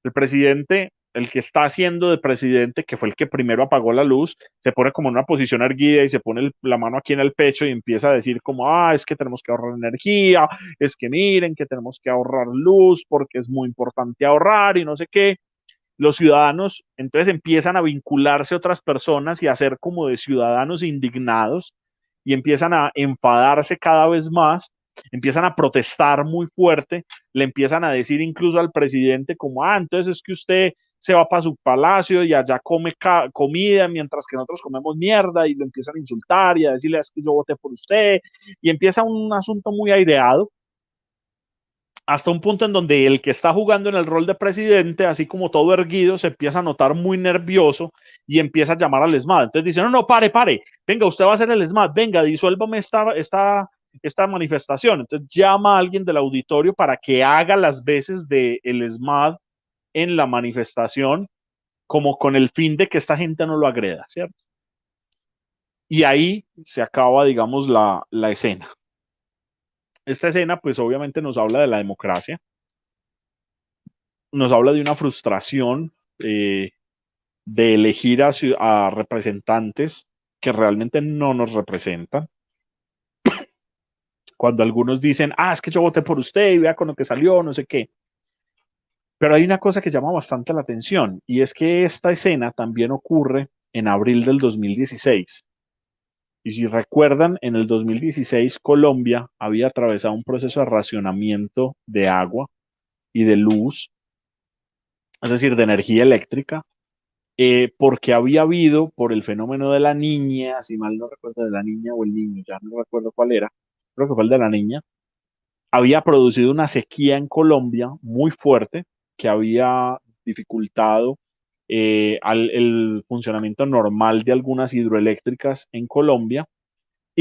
Speaker 2: El presidente, el que está haciendo de presidente, que fue el que primero apagó la luz, se pone como en una posición erguida y se pone la mano aquí en el pecho y empieza a decir como, es que tenemos que ahorrar energía, es que miren que tenemos que ahorrar luz porque es muy importante ahorrar y no sé qué. Los ciudadanos entonces empiezan a vincularse a otras personas y a ser como de ciudadanos indignados y empiezan a enfadarse cada vez más, empiezan a protestar muy fuerte, le empiezan a decir incluso al presidente como, entonces es que usted se va para su palacio y allá come comida mientras que nosotros comemos mierda y lo empiezan a insultar y a decirle es que yo voté por usted y empieza un asunto muy aireado hasta un punto en donde el que está jugando en el rol de presidente, así como todo erguido, se empieza a notar muy nervioso y empieza a llamar al ESMAD. Entonces dice, no, no, pare, venga, usted va a ser el ESMAD, venga, disuélvame esta manifestación. Entonces llama a alguien del auditorio para que haga las veces del ESMAD en la manifestación, como con el fin de que esta gente no lo agreda, ¿cierto? Y ahí se acaba, digamos, la escena. Esta escena, pues obviamente nos habla de la democracia, nos habla de una frustración de elegir a representantes que realmente no nos representan. Cuando algunos dicen, es que yo voté por usted y vea con lo que salió, no sé qué. Pero hay una cosa que llama bastante la atención y es que esta escena también ocurre en abril del 2016. Y si recuerdan, en el 2016 Colombia había atravesado un proceso de racionamiento de agua y de luz, es decir, de energía eléctrica, porque había habido, por el fenómeno de la niña, si mal no recuerdo de la niña o el niño, ya no recuerdo cuál era, creo que fue el de la niña, había producido una sequía en Colombia muy fuerte que había dificultado el funcionamiento normal de algunas hidroeléctricas en Colombia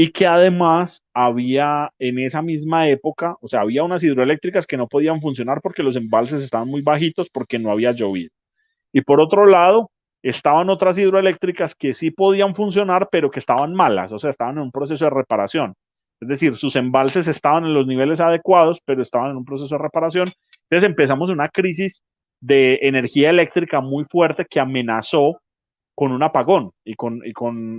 Speaker 2: y que además había en esa misma época, o sea, había unas hidroeléctricas que no podían funcionar porque los embalses estaban muy bajitos porque no había llovido. Y por otro lado, estaban otras hidroeléctricas que sí podían funcionar, pero que estaban malas, o sea, estaban en un proceso de reparación. Es decir, sus embalses estaban en los niveles adecuados, pero estaban en un proceso de reparación. Entonces empezamos una crisis de energía eléctrica muy fuerte que amenazó con un apagón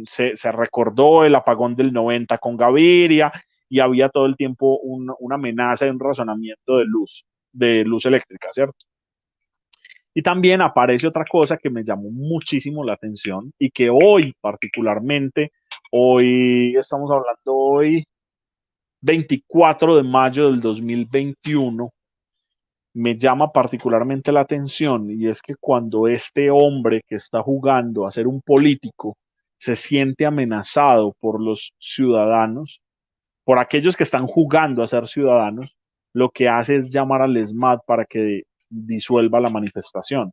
Speaker 2: se recordó el apagón del 90 con Gaviria y había todo el tiempo una amenaza y un razonamiento de luz eléctrica, ¿cierto? Y también aparece otra cosa que me llamó muchísimo la atención y que hoy particularmente, hoy estamos hablando hoy 24 de mayo del 2021, me llama particularmente la atención y es que cuando este hombre que está jugando a ser un político se siente amenazado por los ciudadanos, por aquellos que están jugando a ser ciudadanos, lo que hace es llamar al ESMAD para que disuelva la manifestación.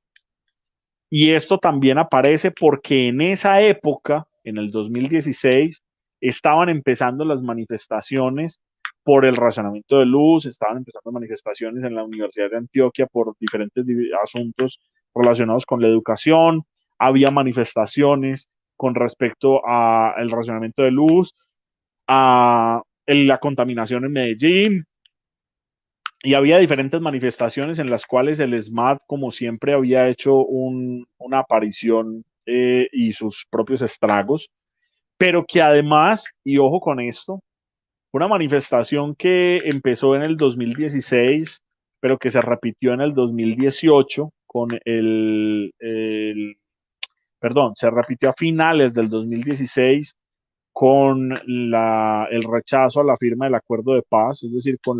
Speaker 2: Y esto también aparece porque en esa época, en el 2016, estaban empezando las manifestaciones por el racionamiento de luz, estaban empezando manifestaciones en la Universidad de Antioquia por diferentes asuntos relacionados con la educación, había manifestaciones con respecto al racionamiento de luz, a la contaminación en Medellín, y había diferentes manifestaciones en las cuales el SMAT, como siempre, había hecho una aparición y sus propios estragos, pero que además, y ojo con esto, una manifestación que empezó en el 2016, pero que se repitió en el 2018 con perdón, se repitió a finales del 2016 con el rechazo a la firma del acuerdo de paz, es decir, con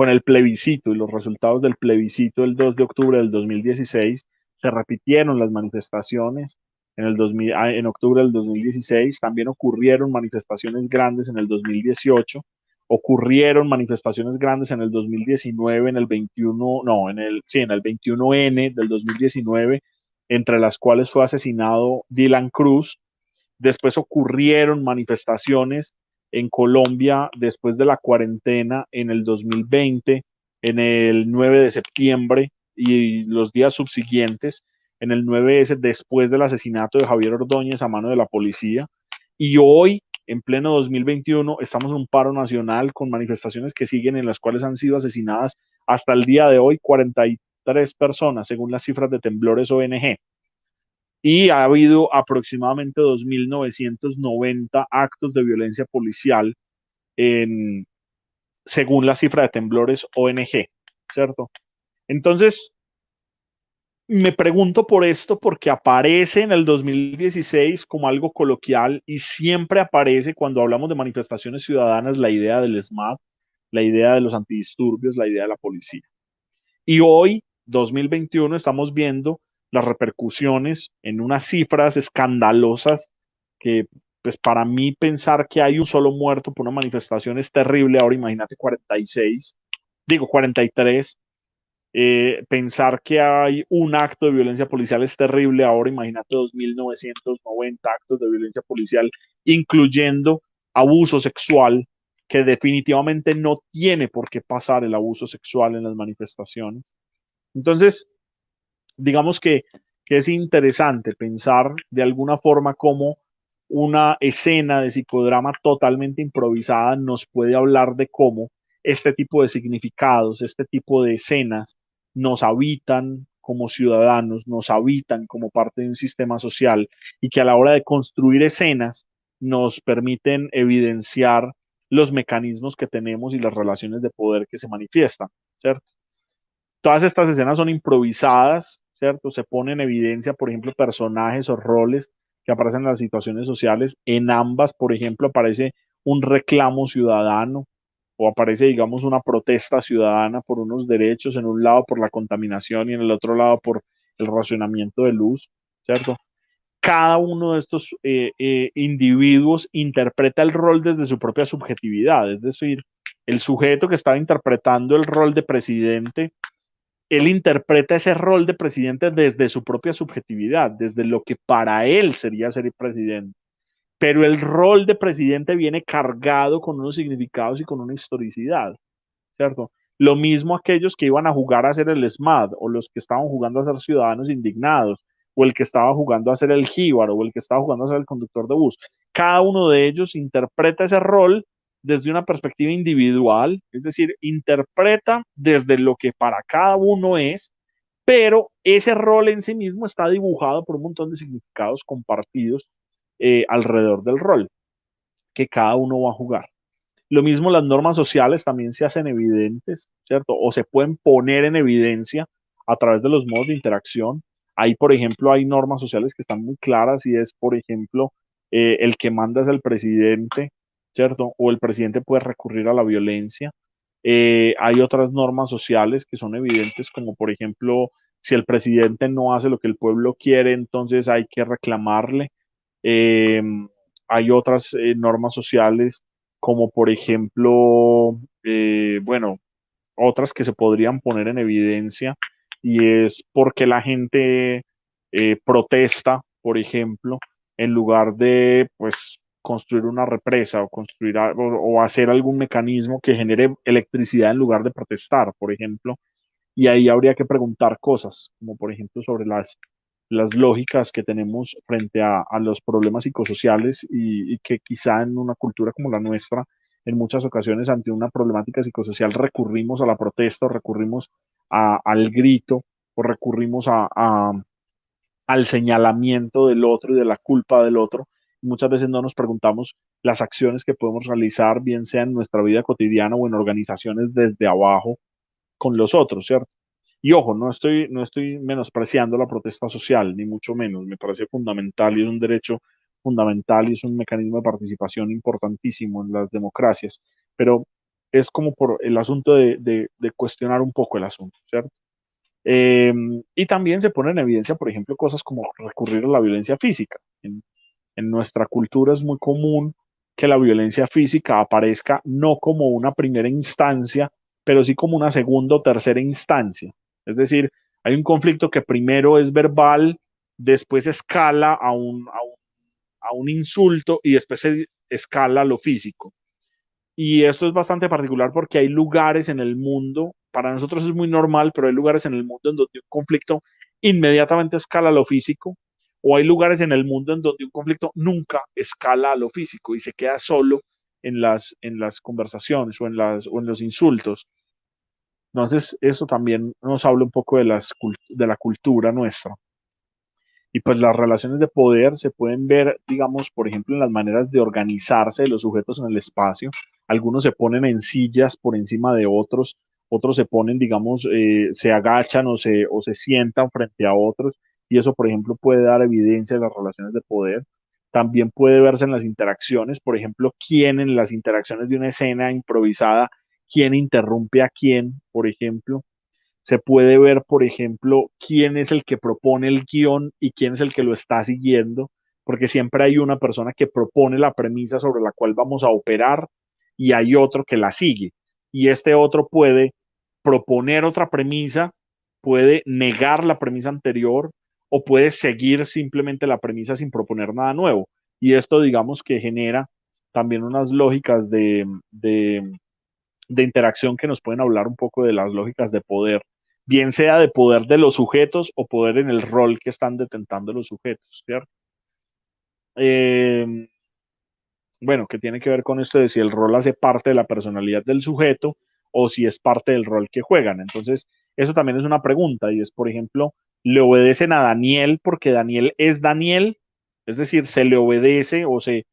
Speaker 2: el plebiscito y los resultados del plebiscito el 2 de octubre del 2016, se repitieron las manifestaciones en octubre del 2016, también ocurrieron manifestaciones grandes en el 2018, ocurrieron manifestaciones grandes en el 2019, en el 21, no, en el 21N del 2019, entre las cuales fue asesinado Dylan Cruz. Después ocurrieron manifestaciones en Colombia después de la cuarentena en el 2020, en el 9 de septiembre y los días subsiguientes, en el 9S después del asesinato de Javier Ordóñez a mano de la policía. Y hoy, en pleno 2021, estamos en un paro nacional con manifestaciones que siguen en las cuales han sido asesinadas hasta el día de hoy 43 personas, según las cifras de Temblores ONG, y ha habido aproximadamente 2.990 actos de violencia policial en, según la cifra de Temblores ONG, ¿cierto? Entonces, me pregunto por esto porque aparece en el 2016 como algo coloquial y siempre aparece cuando hablamos de manifestaciones ciudadanas la idea del SMAT, la idea de los antidisturbios, la idea de la policía. Y hoy, 2021, estamos viendo las repercusiones en unas cifras escandalosas que, pues para mí, pensar que hay un solo muerto por una manifestación es terrible. Ahora imagínate 46, digo 43. Pensar que hay un acto de violencia policial es terrible. Ahora imagínate 2.990 actos de violencia policial, incluyendo abuso sexual, que definitivamente no tiene por qué pasar el abuso sexual en las manifestaciones. Entonces, digamos que es interesante pensar de alguna forma cómo una escena de psicodrama totalmente improvisada nos puede hablar de cómo este tipo de significados, este tipo de escenas nos habitan como ciudadanos, nos habitan como parte de un sistema social y que a la hora de construir escenas nos permiten evidenciar los mecanismos que tenemos y las relaciones de poder que se manifiestan, ¿cierto? Todas estas escenas son improvisadas, ¿cierto? Se pone en evidencia, por ejemplo, personajes o roles que aparecen en las situaciones sociales. En ambas, por ejemplo, aparece un reclamo ciudadano o aparece, digamos, una protesta ciudadana por unos derechos, en un lado por la contaminación y en el otro lado por el racionamiento de luz, ¿cierto? Cada uno de estos individuos interpreta el rol desde su propia subjetividad, es decir, el sujeto que estaba interpretando el rol de presidente, él interpreta ese rol de presidente desde su propia subjetividad, desde lo que para él sería ser presidente. pero el rol de presidente viene cargado con unos significados y con una historicidad, ¿cierto? Lo mismo aquellos que iban a jugar a ser el SMAD, o los que estaban jugando a ser ciudadanos indignados, o el que estaba jugando a ser el jíbaro, o el que estaba jugando a ser el conductor de bus. Cada uno de ellos interpreta ese rol desde una perspectiva individual, es decir, interpreta desde lo que para cada uno es, pero ese rol en sí mismo está dibujado por un montón de significados compartidos alrededor del rol que cada uno va a jugar. Lo mismo las normas sociales también se hacen evidentes, ¿cierto? O se pueden poner en evidencia a través de los modos de interacción. Ahí, por ejemplo, hay normas sociales que están muy claras y es, por ejemplo, el que manda es el presidente, ¿cierto? O el presidente puede recurrir a la violencia. Hay otras normas sociales que son evidentes, como por ejemplo, si el presidente no hace lo que el pueblo quiere, entonces hay que reclamarle. Eh, Hay otras normas sociales como por ejemplo, bueno, otras que se podrían poner en evidencia y es porque la gente protesta, por ejemplo, en lugar de pues construir una represa o construir o hacer algún mecanismo que genere electricidad en lugar de protestar, por ejemplo, y ahí habría que preguntar cosas, como por ejemplo sobre las lógicas que tenemos frente a los problemas psicosociales y que quizá en una cultura como la nuestra, en muchas ocasiones ante una problemática psicosocial recurrimos a la protesta o recurrimos al grito o recurrimos al señalamiento del otro y de la culpa del otro. Muchas veces no nos preguntamos las acciones que podemos realizar, bien sea en nuestra vida cotidiana o en organizaciones desde abajo con los otros, ¿cierto? Y ojo, no estoy menospreciando la protesta social, ni mucho menos. Me parece fundamental y es un derecho fundamental y es un mecanismo de participación importantísimo en las democracias. Pero es como por el asunto de cuestionar un poco el asunto, ¿cierto? Eh, y también se pone en evidencia, por ejemplo, cosas como recurrir a la violencia física. En nuestra cultura es muy común que la violencia física aparezca no como una primera instancia, pero sí como una segunda o tercera instancia. Es decir, hay un conflicto que primero es verbal, después escala a un insulto y después se escala a lo físico. Y esto es bastante particular porque hay lugares en el mundo, para nosotros es muy normal, pero hay lugares en el mundo en donde un conflicto inmediatamente escala a lo físico, o hay lugares en el mundo en donde un conflicto nunca escala a lo físico y se queda solo en las conversaciones o en los insultos. Entonces, eso también nos habla un poco de la cultura nuestra. Y pues las relaciones de poder se pueden ver, digamos, por ejemplo, en las maneras de organizarse de los sujetos en el espacio. Algunos se ponen en sillas por encima de otros, otros se ponen, digamos, se agachan o se sientan frente a otros. Y eso, por ejemplo, puede dar evidencia de las relaciones de poder. También puede verse en las interacciones, por ejemplo, quién en las interacciones de una escena improvisada, quién interrumpe a quién, por ejemplo se puede ver, por ejemplo, quién es el que propone el guión y quién es el que lo está siguiendo, porque siempre hay una persona que propone la premisa sobre la cual vamos a operar y hay otro que la sigue. Y este otro puede proponer otra premisa, puede negar la premisa anterior o puede seguir simplemente la premisa sin proponer nada nuevo. Y esto, digamos, que genera también unas lógicas de interacción que nos pueden hablar un poco de las lógicas de poder, bien sea de poder de los sujetos o poder en el rol que están detentando los sujetos, ¿cierto? Eh, bueno, que tiene que ver con esto de si el rol hace parte de la personalidad del sujeto o si es parte del rol que juegan. Entonces, eso también es una pregunta y es, por ejemplo, ¿le obedecen a Daniel porque Daniel es Daniel? Es decir, ¿se le obedece o se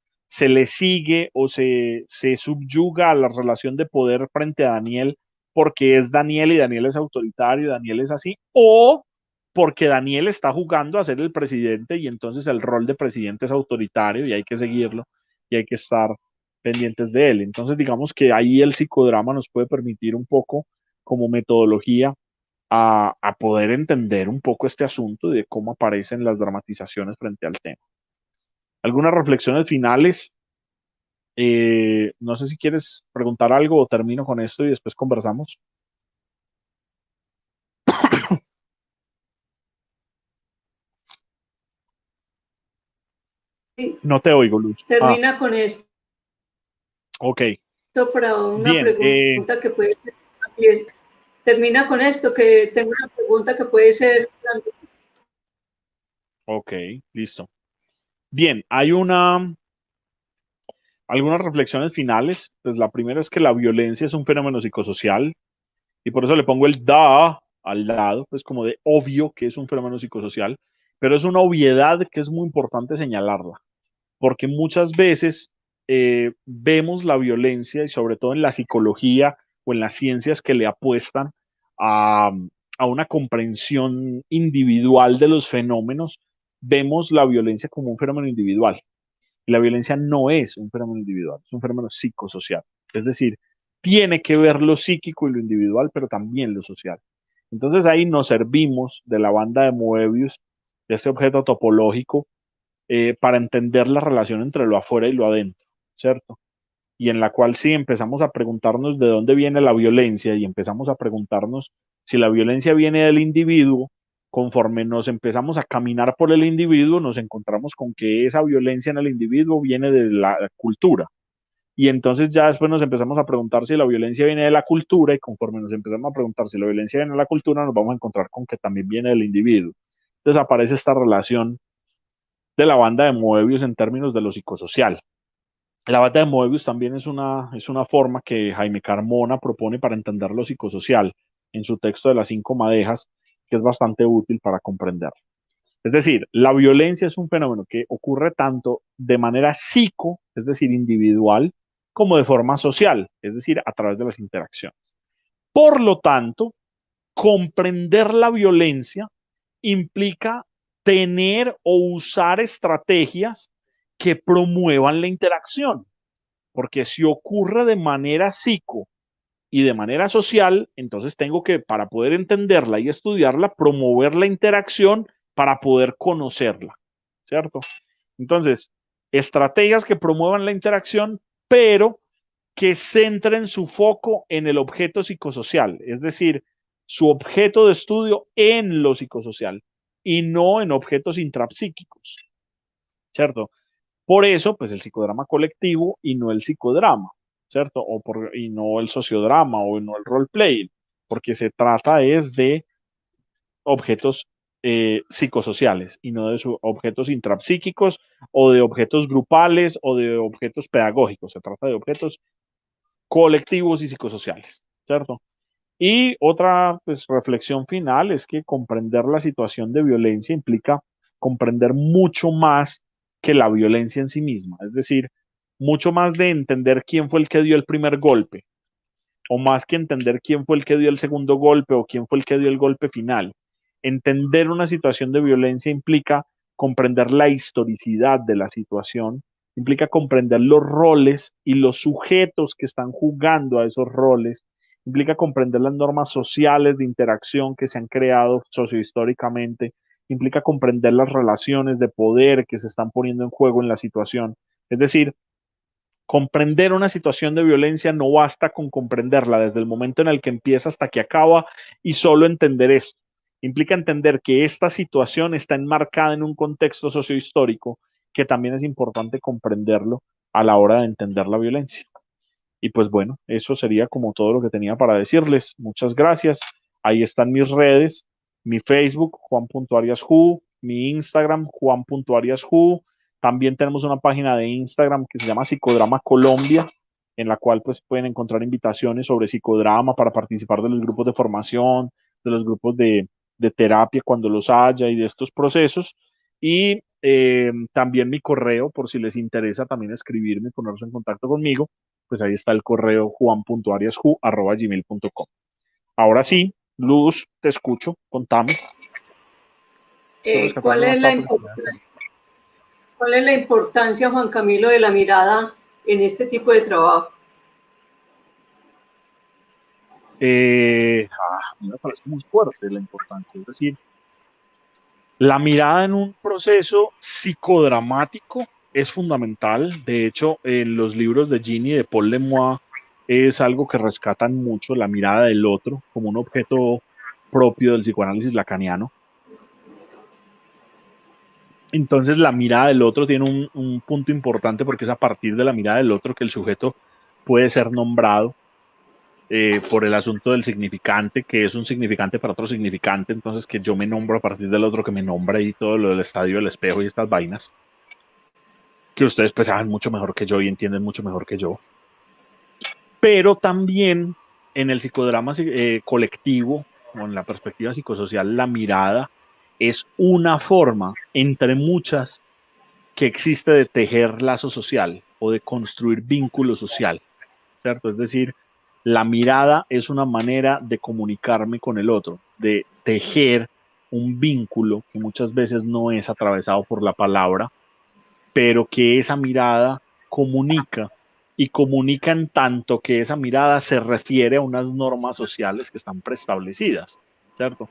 Speaker 2: le sigue o se subyuga a la relación de poder frente a Daniel porque es Daniel y Daniel es autoritario, y Daniel es así? ¿O porque Daniel está jugando a ser el presidente y entonces el rol de presidente es autoritario y hay que seguirlo y hay que estar pendientes de él? Entonces, digamos que ahí el psicodrama nos puede permitir un poco como metodología a poder entender un poco este asunto de cómo aparecen las dramatizaciones frente al tema. Algunas reflexiones finales. No sé si quieres preguntar algo o termino con esto y después conversamos. No te oigo, Luz.
Speaker 1: Termina con esto
Speaker 2: Ok.
Speaker 1: para una
Speaker 2: Bien.
Speaker 1: pregunta que puede ser. Termina con esto, que tengo una pregunta que puede ser.
Speaker 2: Ok, listo. Bien, hay algunas reflexiones finales. Pues la primera es que la violencia es un fenómeno psicosocial y por eso le pongo el da al lado, pues como de obvio que es un fenómeno psicosocial, pero es una obviedad que es muy importante señalarla, porque muchas veces vemos la violencia y sobre todo en la psicología o en las ciencias que le apuestan a, a una comprensión individual de los fenómenos, vemos la violencia como un fenómeno individual. Y la violencia no es un fenómeno individual, es un fenómeno psicosocial. Es decir, tiene que ver lo psíquico y lo individual, pero también lo social. Entonces ahí nos servimos de la banda de Moebius, de este objeto topológico, para entender la relación entre lo afuera y lo adentro, ¿cierto? Y en la cual sí empezamos a preguntarnos de dónde viene la violencia y empezamos a preguntarnos si la violencia viene del individuo, conforme nos empezamos a caminar por el individuo, nos encontramos con que esa violencia en el individuo viene de la cultura. Y entonces ya después nos empezamos a preguntar si la violencia viene de la cultura y conforme nos empezamos a preguntar si la violencia viene de la cultura, nos vamos a encontrar con que también viene del individuo. Entonces aparece esta relación de la banda de Moebius en términos de lo psicosocial. La banda de Moebius también es una forma que Jaime Carmona propone para entender lo psicosocial en su texto de las 5 madejas, que es bastante útil para comprender. Es decir, la violencia es un fenómeno que ocurre tanto de manera psico, es decir, individual, como de forma social, es decir, a través de las interacciones. Por lo tanto, comprender la violencia implica tener o usar estrategias que promuevan la interacción, porque si ocurre de manera psico y de manera social, entonces tengo que, para poder entenderla y estudiarla, promover la interacción para poder conocerla, ¿cierto? Entonces, estrategias que promuevan la interacción, pero que centren su foco en el objeto psicosocial, es decir, su objeto de estudio en lo psicosocial y no en objetos intrapsíquicos, ¿cierto? Por eso, pues el psicodrama colectivo y no el psicodrama, ¿cierto? Y no el sociodrama o no el roleplay, porque se trata es de objetos psicosociales y no de objetos intrapsíquicos o de objetos grupales o de objetos pedagógicos. Se trata de objetos colectivos y psicosociales, ¿cierto? Y otra pues, reflexión final es que comprender la situación de violencia implica comprender mucho más que la violencia en sí misma, es decir, mucho más de entender quién fue el que dio el primer golpe, o más que entender quién fue el que dio el segundo golpe o quién fue el que dio el golpe final. Entender una situación de violencia implica comprender la historicidad de la situación, implica comprender los roles y los sujetos que están jugando a esos roles, implica comprender las normas sociales de interacción que se han creado sociohistóricamente, implica comprender las relaciones de poder que se están poniendo en juego en la situación. Es decir, comprender una situación de violencia no basta con comprenderla desde el momento en el que empieza hasta que acaba y solo entender esto. Implica entender que esta situación está enmarcada en un contexto sociohistórico que también es importante comprenderlo a la hora de entender la violencia. Y pues bueno, eso sería como todo lo que tenía para decirles. Muchas gracias. Ahí están mis redes, mi Facebook, Juan.ariasju, mi Instagram, Juan.ariasju. También tenemos una página de Instagram que se llama Psicodrama Colombia, en la cual pues pueden encontrar invitaciones sobre psicodrama para participar de los grupos de formación, de los grupos de terapia cuando los haya y de estos procesos. Y también mi correo, por si les interesa también escribirme, ponerse en contacto conmigo, pues ahí está el correo juan.ariasju@gmail.com. Ahora sí, Luz, te escucho, contame. Estoy rescatando
Speaker 1: ¿Cuál
Speaker 2: unas
Speaker 1: es la
Speaker 2: papas.
Speaker 1: importancia? ¿Cuál es la importancia, Juan Camilo, de la mirada en este tipo de trabajo?
Speaker 2: Me parece muy fuerte la importancia, es decir, la mirada en un proceso psicodramático es fundamental. De hecho, en los libros de Ginny y de Paul Lemoine es algo que rescatan mucho la mirada del otro como un objeto propio del psicoanálisis lacaniano. Entonces la mirada del otro tiene un punto importante porque es a partir de la mirada del otro que el sujeto puede ser nombrado por el asunto del significante, que es un significante para otro significante, entonces que yo me nombro a partir del otro que me nombra y todo lo del estadio del espejo y estas vainas, que ustedes pues saben mucho mejor que yo y entienden mucho mejor que yo. Pero también en el psicodrama colectivo o en la perspectiva psicosocial, la mirada es una forma entre muchas que existe de tejer lazo social o de construir vínculo social, ¿cierto? Es decir, la mirada es una manera de comunicarme con el otro, de tejer un vínculo que muchas veces no es atravesado por la palabra, pero que esa mirada comunica y comunica en tanto que esa mirada se refiere a unas normas sociales que están preestablecidas, ¿cierto?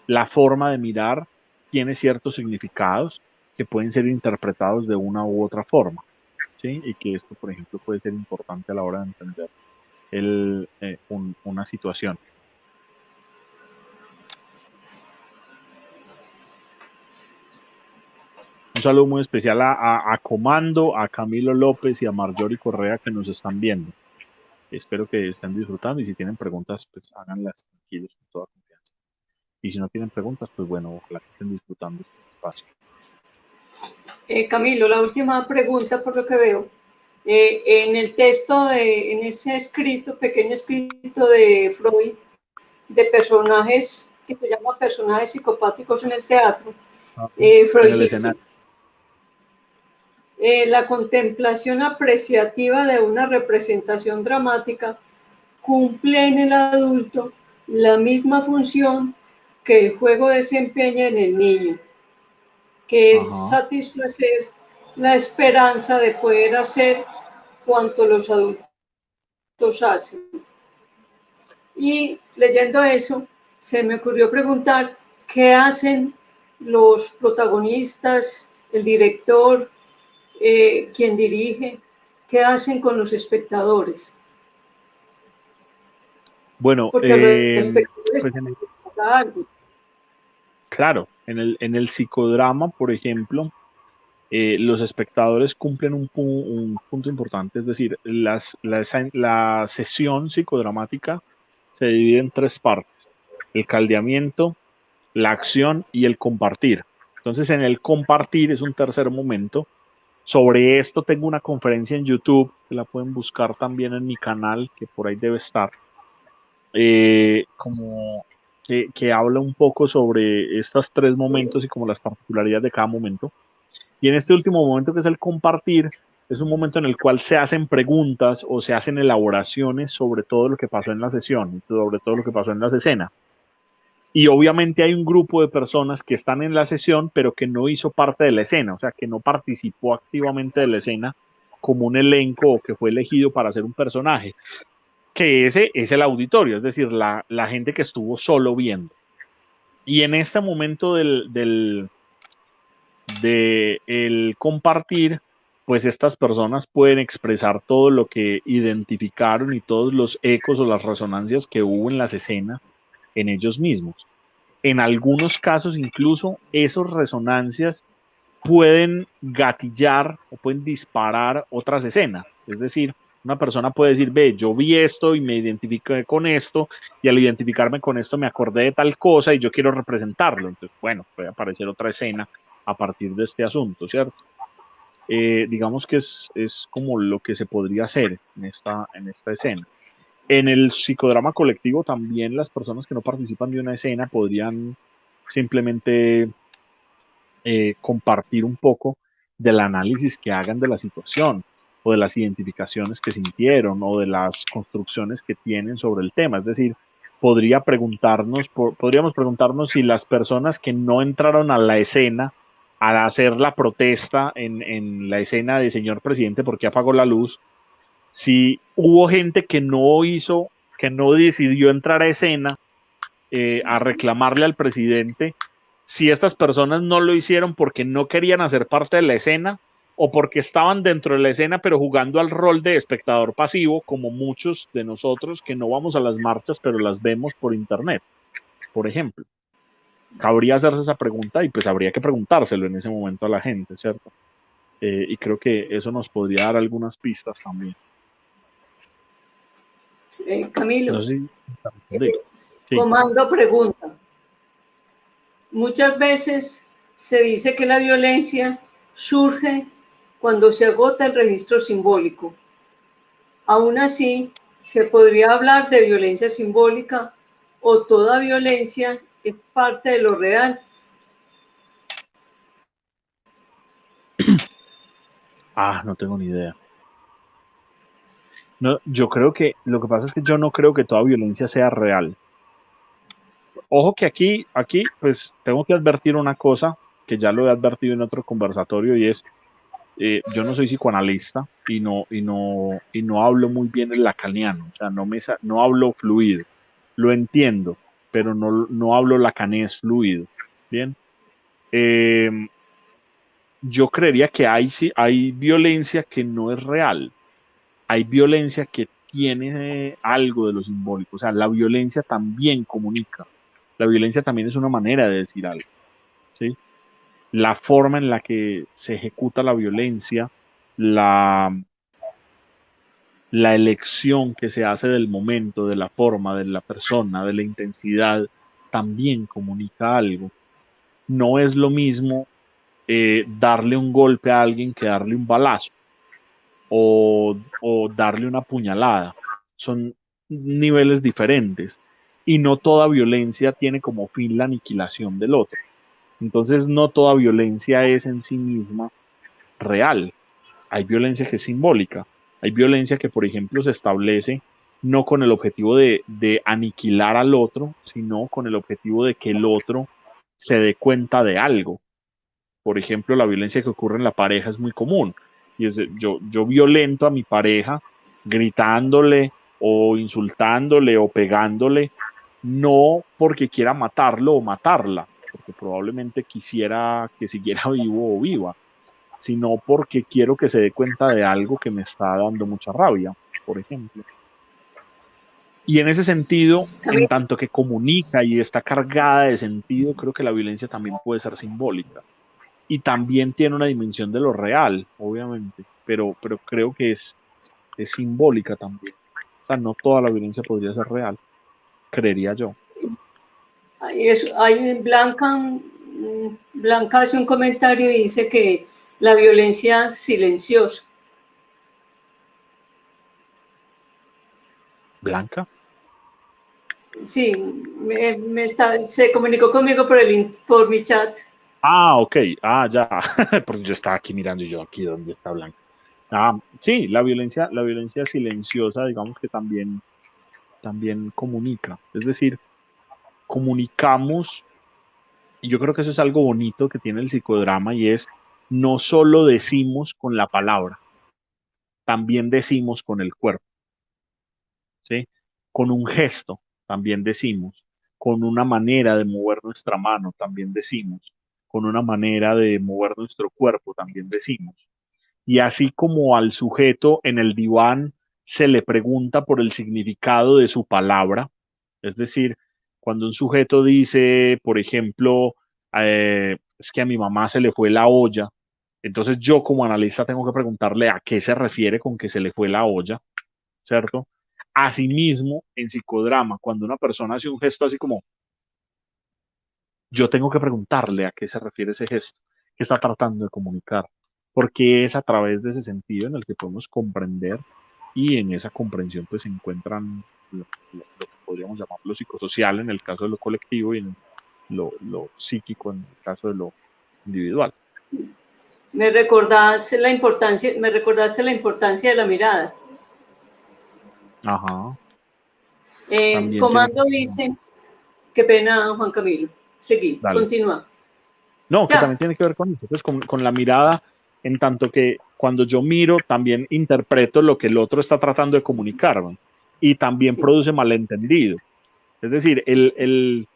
Speaker 2: La forma de mirar tiene ciertos significados que pueden ser interpretados de una u otra forma, ¿sí? Y que esto, por ejemplo, puede ser importante a la hora de entender una situación. Un saludo muy especial a Comando, a Camilo López y a Marjorie Correa que nos están viendo. Espero que estén disfrutando y si tienen preguntas, pues háganlas tranquilos con toda confianza. Y si no tienen preguntas, pues bueno, ojalá que estén disfrutando este espacio.
Speaker 1: Camilo, la última pregunta por lo que veo. En el texto, en ese escrito, pequeño escrito de Freud, de personajes que se llama personajes psicopáticos en el teatro,
Speaker 2: En
Speaker 1: Freud
Speaker 2: el
Speaker 1: dice,
Speaker 2: escenario.
Speaker 1: la contemplación apreciativa de una representación dramática cumple en el adulto la misma función que el juego desempeña en el niño, que es
Speaker 2: Ajá.
Speaker 1: satisfacer la esperanza de poder hacer cuanto los adultos hacen. Y leyendo eso, se me ocurrió preguntar qué hacen los protagonistas, el director, quien dirige, qué hacen con los espectadores.
Speaker 2: Bueno,
Speaker 1: Porque a los espectadores
Speaker 2: pues en el,
Speaker 1: pasa algo.
Speaker 2: claro, en el psicodrama, por ejemplo, los espectadores cumplen un punto importante, es decir, la sesión psicodramática se divide en tres partes: el caldeamiento, la acción y el compartir. Entonces, en el compartir es un tercer momento. Sobre esto tengo una conferencia en YouTube, que la pueden buscar también en mi canal, que por ahí debe estar, como que habla un poco sobre estos tres momentos y como las particularidades de cada momento. Y en este último momento, que es el compartir, es un momento en el cual se hacen preguntas o se hacen elaboraciones sobre todo lo que pasó en la sesión, sobre todo lo que pasó en las escenas. Y obviamente hay un grupo de personas que están en la sesión, pero que no hizo parte de la escena, o sea, que no participó activamente de la escena como un elenco o que fue elegido para ser un personaje, que ese es el auditorio, es decir, la gente que estuvo solo viendo. Y en este momento de el compartir, pues estas personas pueden expresar todo lo que identificaron y todos los ecos o las resonancias que hubo en las escenas en ellos mismos. En algunos casos incluso esas resonancias pueden gatillar o pueden disparar otras escenas. Es decir, una persona puede decir, ve, yo vi esto y me identifiqué con esto, y al identificarme con esto me acordé de tal cosa y yo quiero representarlo. Entonces, bueno, puede aparecer otra escena a partir de este asunto, ¿cierto? Digamos que es como lo que se podría hacer en esta escena. En el psicodrama colectivo también las personas que no participan de una escena podrían simplemente compartir un poco del análisis que hagan de la situación o de las identificaciones que sintieron o de las construcciones que tienen sobre el tema. Es decir, podríamos preguntarnos si las personas que no entraron a la escena al hacer la protesta en la escena de señor presidente, ¿por qué apagó la luz? Si hubo gente que no decidió entrar a escena a reclamarle al presidente, si estas personas no lo hicieron porque no querían hacer parte de la escena o porque estaban dentro de la escena pero jugando al rol de espectador pasivo, como muchos de nosotros que no vamos a las marchas pero las vemos por internet, por ejemplo. cabría hacerse esa pregunta y pues habría que preguntárselo en ese momento a la gente, ¿cierto? Y creo que eso nos podría dar algunas pistas también.
Speaker 1: Camilo,
Speaker 2: No sé si te respondí. Sí.
Speaker 1: comando pregunta. Muchas veces se dice que la violencia surge cuando se agota el registro simbólico. Aún así, se podría hablar de violencia simbólica o toda violencia es parte de lo real.
Speaker 2: No tengo ni idea. No, yo creo que lo que pasa es que yo no creo que toda violencia sea real. Ojo que aquí, pues tengo que advertir una cosa que ya lo he advertido en otro conversatorio y es, yo no soy psicoanalista y no hablo muy bien el lacaniano, o sea, no hablo fluido, lo entiendo, pero no hablo lacanés fluido, ¿bien? Eh, yo creería que sí, hay violencia que no es real, hay violencia que tiene algo de lo simbólico, o sea, la violencia también comunica, la violencia también es una manera de decir algo, ¿sí? La forma en la que se ejecuta la violencia, la, la elección que se hace del momento, de la forma, de la persona, de la intensidad, también comunica algo. No es lo mismo darle un golpe a alguien que darle un balazo o darle una puñalada. Son niveles diferentes y no toda violencia tiene como fin la aniquilación del otro. Entonces, no toda violencia es en sí misma real. Hay violencia que es simbólica. Hay violencia que, por ejemplo, se establece no con el objetivo de aniquilar al otro, sino con el objetivo de que el otro se dé cuenta de algo. Por ejemplo, la violencia que ocurre en la pareja es muy común. Y es yo violento a mi pareja gritándole o insultándole o pegándole, no porque quiera matarlo o matarla, porque probablemente quisiera que siguiera vivo o viva, sino porque quiero que se dé cuenta de algo que me está dando mucha rabia, por ejemplo. Y en ese sentido, en
Speaker 1: Camilo,
Speaker 2: tanto que comunica y está cargada de sentido, creo que la violencia también puede ser simbólica. Y también tiene una dimensión de lo real, obviamente, pero creo que es simbólica también. O sea, no toda la violencia podría ser real, creería yo.
Speaker 1: Blanca hace un comentario y dice que la violencia silenciosa.
Speaker 2: ¿Blanca?
Speaker 1: Sí, se comunicó conmigo por mi chat.
Speaker 2: Ok, ya, porque yo estaba aquí mirando y yo aquí, ¿dónde está Blanca? Sí, la violencia silenciosa, digamos que también comunica. Es decir, comunicamos, y yo creo que eso es algo bonito que tiene el psicodrama, y es no solo decimos con la palabra, también decimos con el cuerpo, ¿sí? Con un gesto, también decimos, con una manera de mover nuestra mano, también decimos, con una manera de mover nuestro cuerpo, también decimos. Y así como al sujeto en el diván se le pregunta por el significado de su palabra, es decir, cuando un sujeto dice, por ejemplo, es que a mi mamá se le fue la olla, entonces yo como analista tengo que preguntarle a qué se refiere con que se le fue la olla, ¿cierto? Asimismo, en psicodrama, cuando una persona hace un gesto así como, yo tengo que preguntarle a qué se refiere ese gesto, qué está tratando de comunicar, porque es a través de ese sentido en el que podemos comprender y en esa comprensión pues se encuentran lo que podríamos llamar lo psicosocial en el caso de lo colectivo y en lo psíquico en el caso de lo individual.
Speaker 1: Me recordaste la importancia de la mirada.
Speaker 2: Ajá, también tiene que
Speaker 1: Comando
Speaker 2: ver con
Speaker 1: dice, qué pena, Juan Camilo. Seguí,
Speaker 2: dale.
Speaker 1: continúa.
Speaker 2: No, que
Speaker 1: Ya.
Speaker 2: también tiene que ver con eso, pues con la mirada, en tanto que cuando yo miro, también interpreto lo que el otro está tratando de comunicarme y también
Speaker 1: Sí.
Speaker 2: produce malentendido. Es decir, el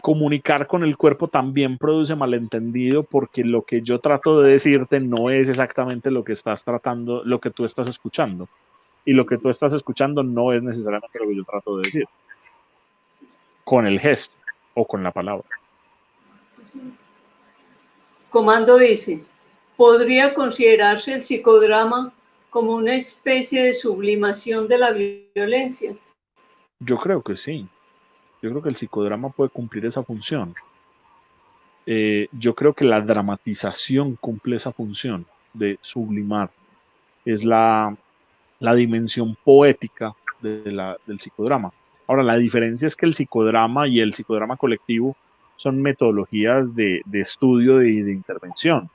Speaker 2: comunicar con el cuerpo también produce malentendido porque lo que yo trato de decirte no es exactamente lo que estás tratando, lo que tú estás escuchando. Y lo que tú estás escuchando no es necesariamente lo que yo trato de decir, con el gesto o con la palabra.
Speaker 1: Comando dice, ¿podría considerarse el psicodrama como una especie de sublimación de la violencia?
Speaker 2: Yo creo que sí. Yo creo que el psicodrama puede cumplir esa función. Yo creo que la dramatización cumple esa función de sublimar. Es la dimensión poética del psicodrama. Ahora, la diferencia es que el psicodrama y el psicodrama colectivo son metodologías de estudio y de intervención,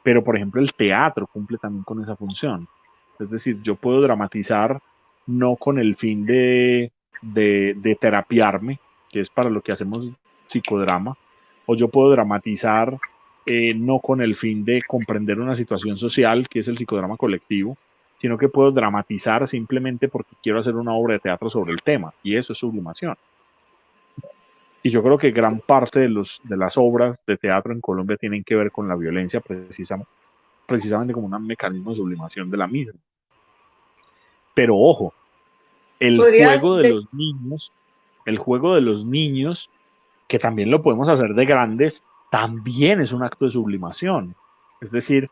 Speaker 2: pero por ejemplo el teatro cumple también con esa función. Es decir, yo puedo dramatizar no con el fin de terapiarme, que es para lo que hacemos psicodrama, o yo puedo dramatizar no con el fin de comprender una situación social, que es el psicodrama colectivo, sino que puedo dramatizar simplemente porque quiero hacer una obra de teatro sobre el tema, y eso es sublimación. Y yo creo que gran parte de las obras de teatro en Colombia tienen que ver con la violencia precisamente como un mecanismo de sublimación de la misma. Pero ojo, el
Speaker 1: Podría
Speaker 2: juego de
Speaker 1: decir,
Speaker 2: los niños, el juego de los niños, que también lo podemos hacer de grandes, también es un acto de sublimación. Es decir,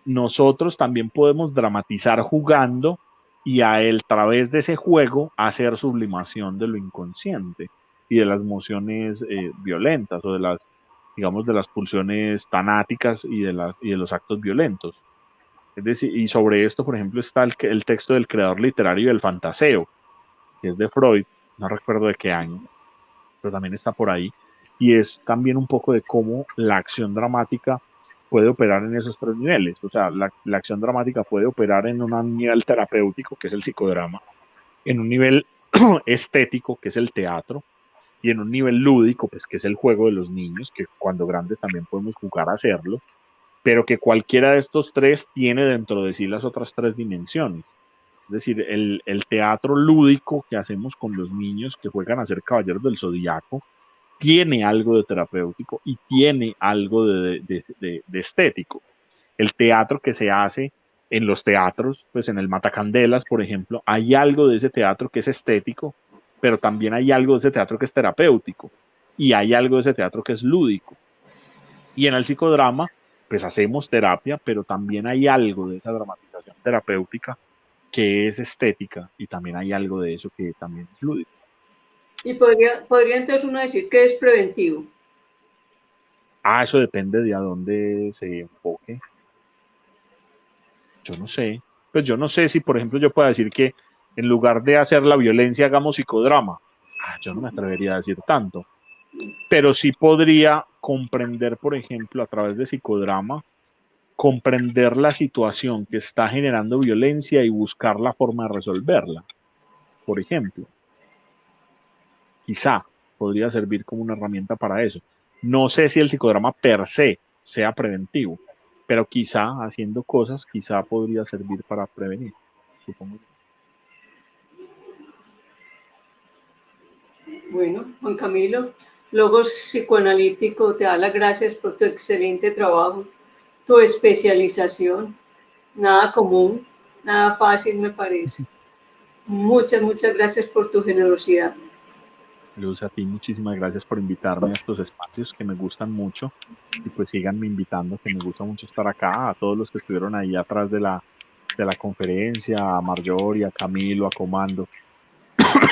Speaker 2: nosotros también podemos dramatizar jugando y través de ese juego hacer sublimación de lo inconsciente y de las emociones violentas o de las, digamos, de las pulsiones tanáticas y de los actos violentos. Es decir, y sobre esto, por ejemplo, está el texto del creador literario del fantaseo, que es de Freud, no recuerdo de qué año, pero también está por ahí, y es también un poco de cómo la acción dramática puede operar en esos tres niveles. O sea, la acción dramática puede operar en un nivel terapéutico, que es el psicodrama, en un nivel estético, que es el teatro, y en un nivel lúdico, pues que es el juego de los niños, que cuando grandes también podemos jugar a hacerlo, pero que cualquiera de estos tres tiene dentro de sí las otras tres dimensiones. Es decir, el teatro lúdico que hacemos con los niños que juegan a ser caballeros del zodiaco tiene algo de terapéutico y tiene algo de estético. El teatro que se hace en los teatros, pues en el Matacandelas, por ejemplo, hay algo de ese teatro que es estético, pero también hay algo de ese teatro que es terapéutico y hay algo de ese teatro que es lúdico. Y en el psicodrama, pues hacemos terapia, pero también hay algo de esa dramatización terapéutica que es estética y también hay algo de eso que también es lúdico.
Speaker 1: y podría entonces uno decir que es preventivo.
Speaker 2: Ah, eso depende de a dónde se enfoque. Yo no sé. Pues yo no sé si, por ejemplo, yo puedo decir que en lugar de hacer la violencia, hagamos psicodrama. Ah, yo no me atrevería a decir tanto. Pero sí podría comprender, por ejemplo, a través de psicodrama, comprender la situación que está generando violencia y buscar la forma de resolverla. Por ejemplo, quizá podría servir como una herramienta para eso. No sé si el psicodrama per se sea preventivo, pero quizá haciendo cosas, quizá podría servir para prevenir, supongo.
Speaker 1: Bueno, Juan Camilo, Logos Psicoanalítico te da las gracias por tu excelente trabajo, tu especialización, nada común, nada fácil me parece. Muchas gracias por tu generosidad.
Speaker 2: Luz, a ti muchísimas gracias por invitarme a estos espacios que me gustan mucho y pues síganme invitando, que me gusta mucho estar acá, a todos los que estuvieron ahí atrás de la conferencia, a Marjorie, a Camilo, a Comando.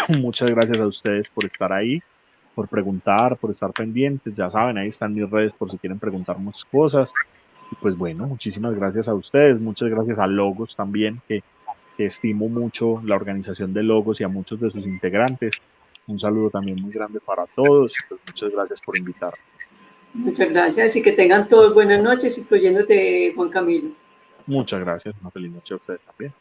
Speaker 2: Muchas gracias a ustedes por estar ahí, por preguntar, por estar pendientes. Ya saben, ahí están mis redes por si quieren preguntar más cosas. Y pues bueno, muchísimas gracias a ustedes, muchas gracias a Logos también, que estimo mucho la organización de Logos y a muchos de sus integrantes. Un saludo también muy grande para todos y pues muchas gracias por invitarme.
Speaker 1: Muchas gracias y que tengan todos buenas noches, incluyéndote Juan Camilo.
Speaker 2: Muchas gracias, una feliz noche a ustedes también.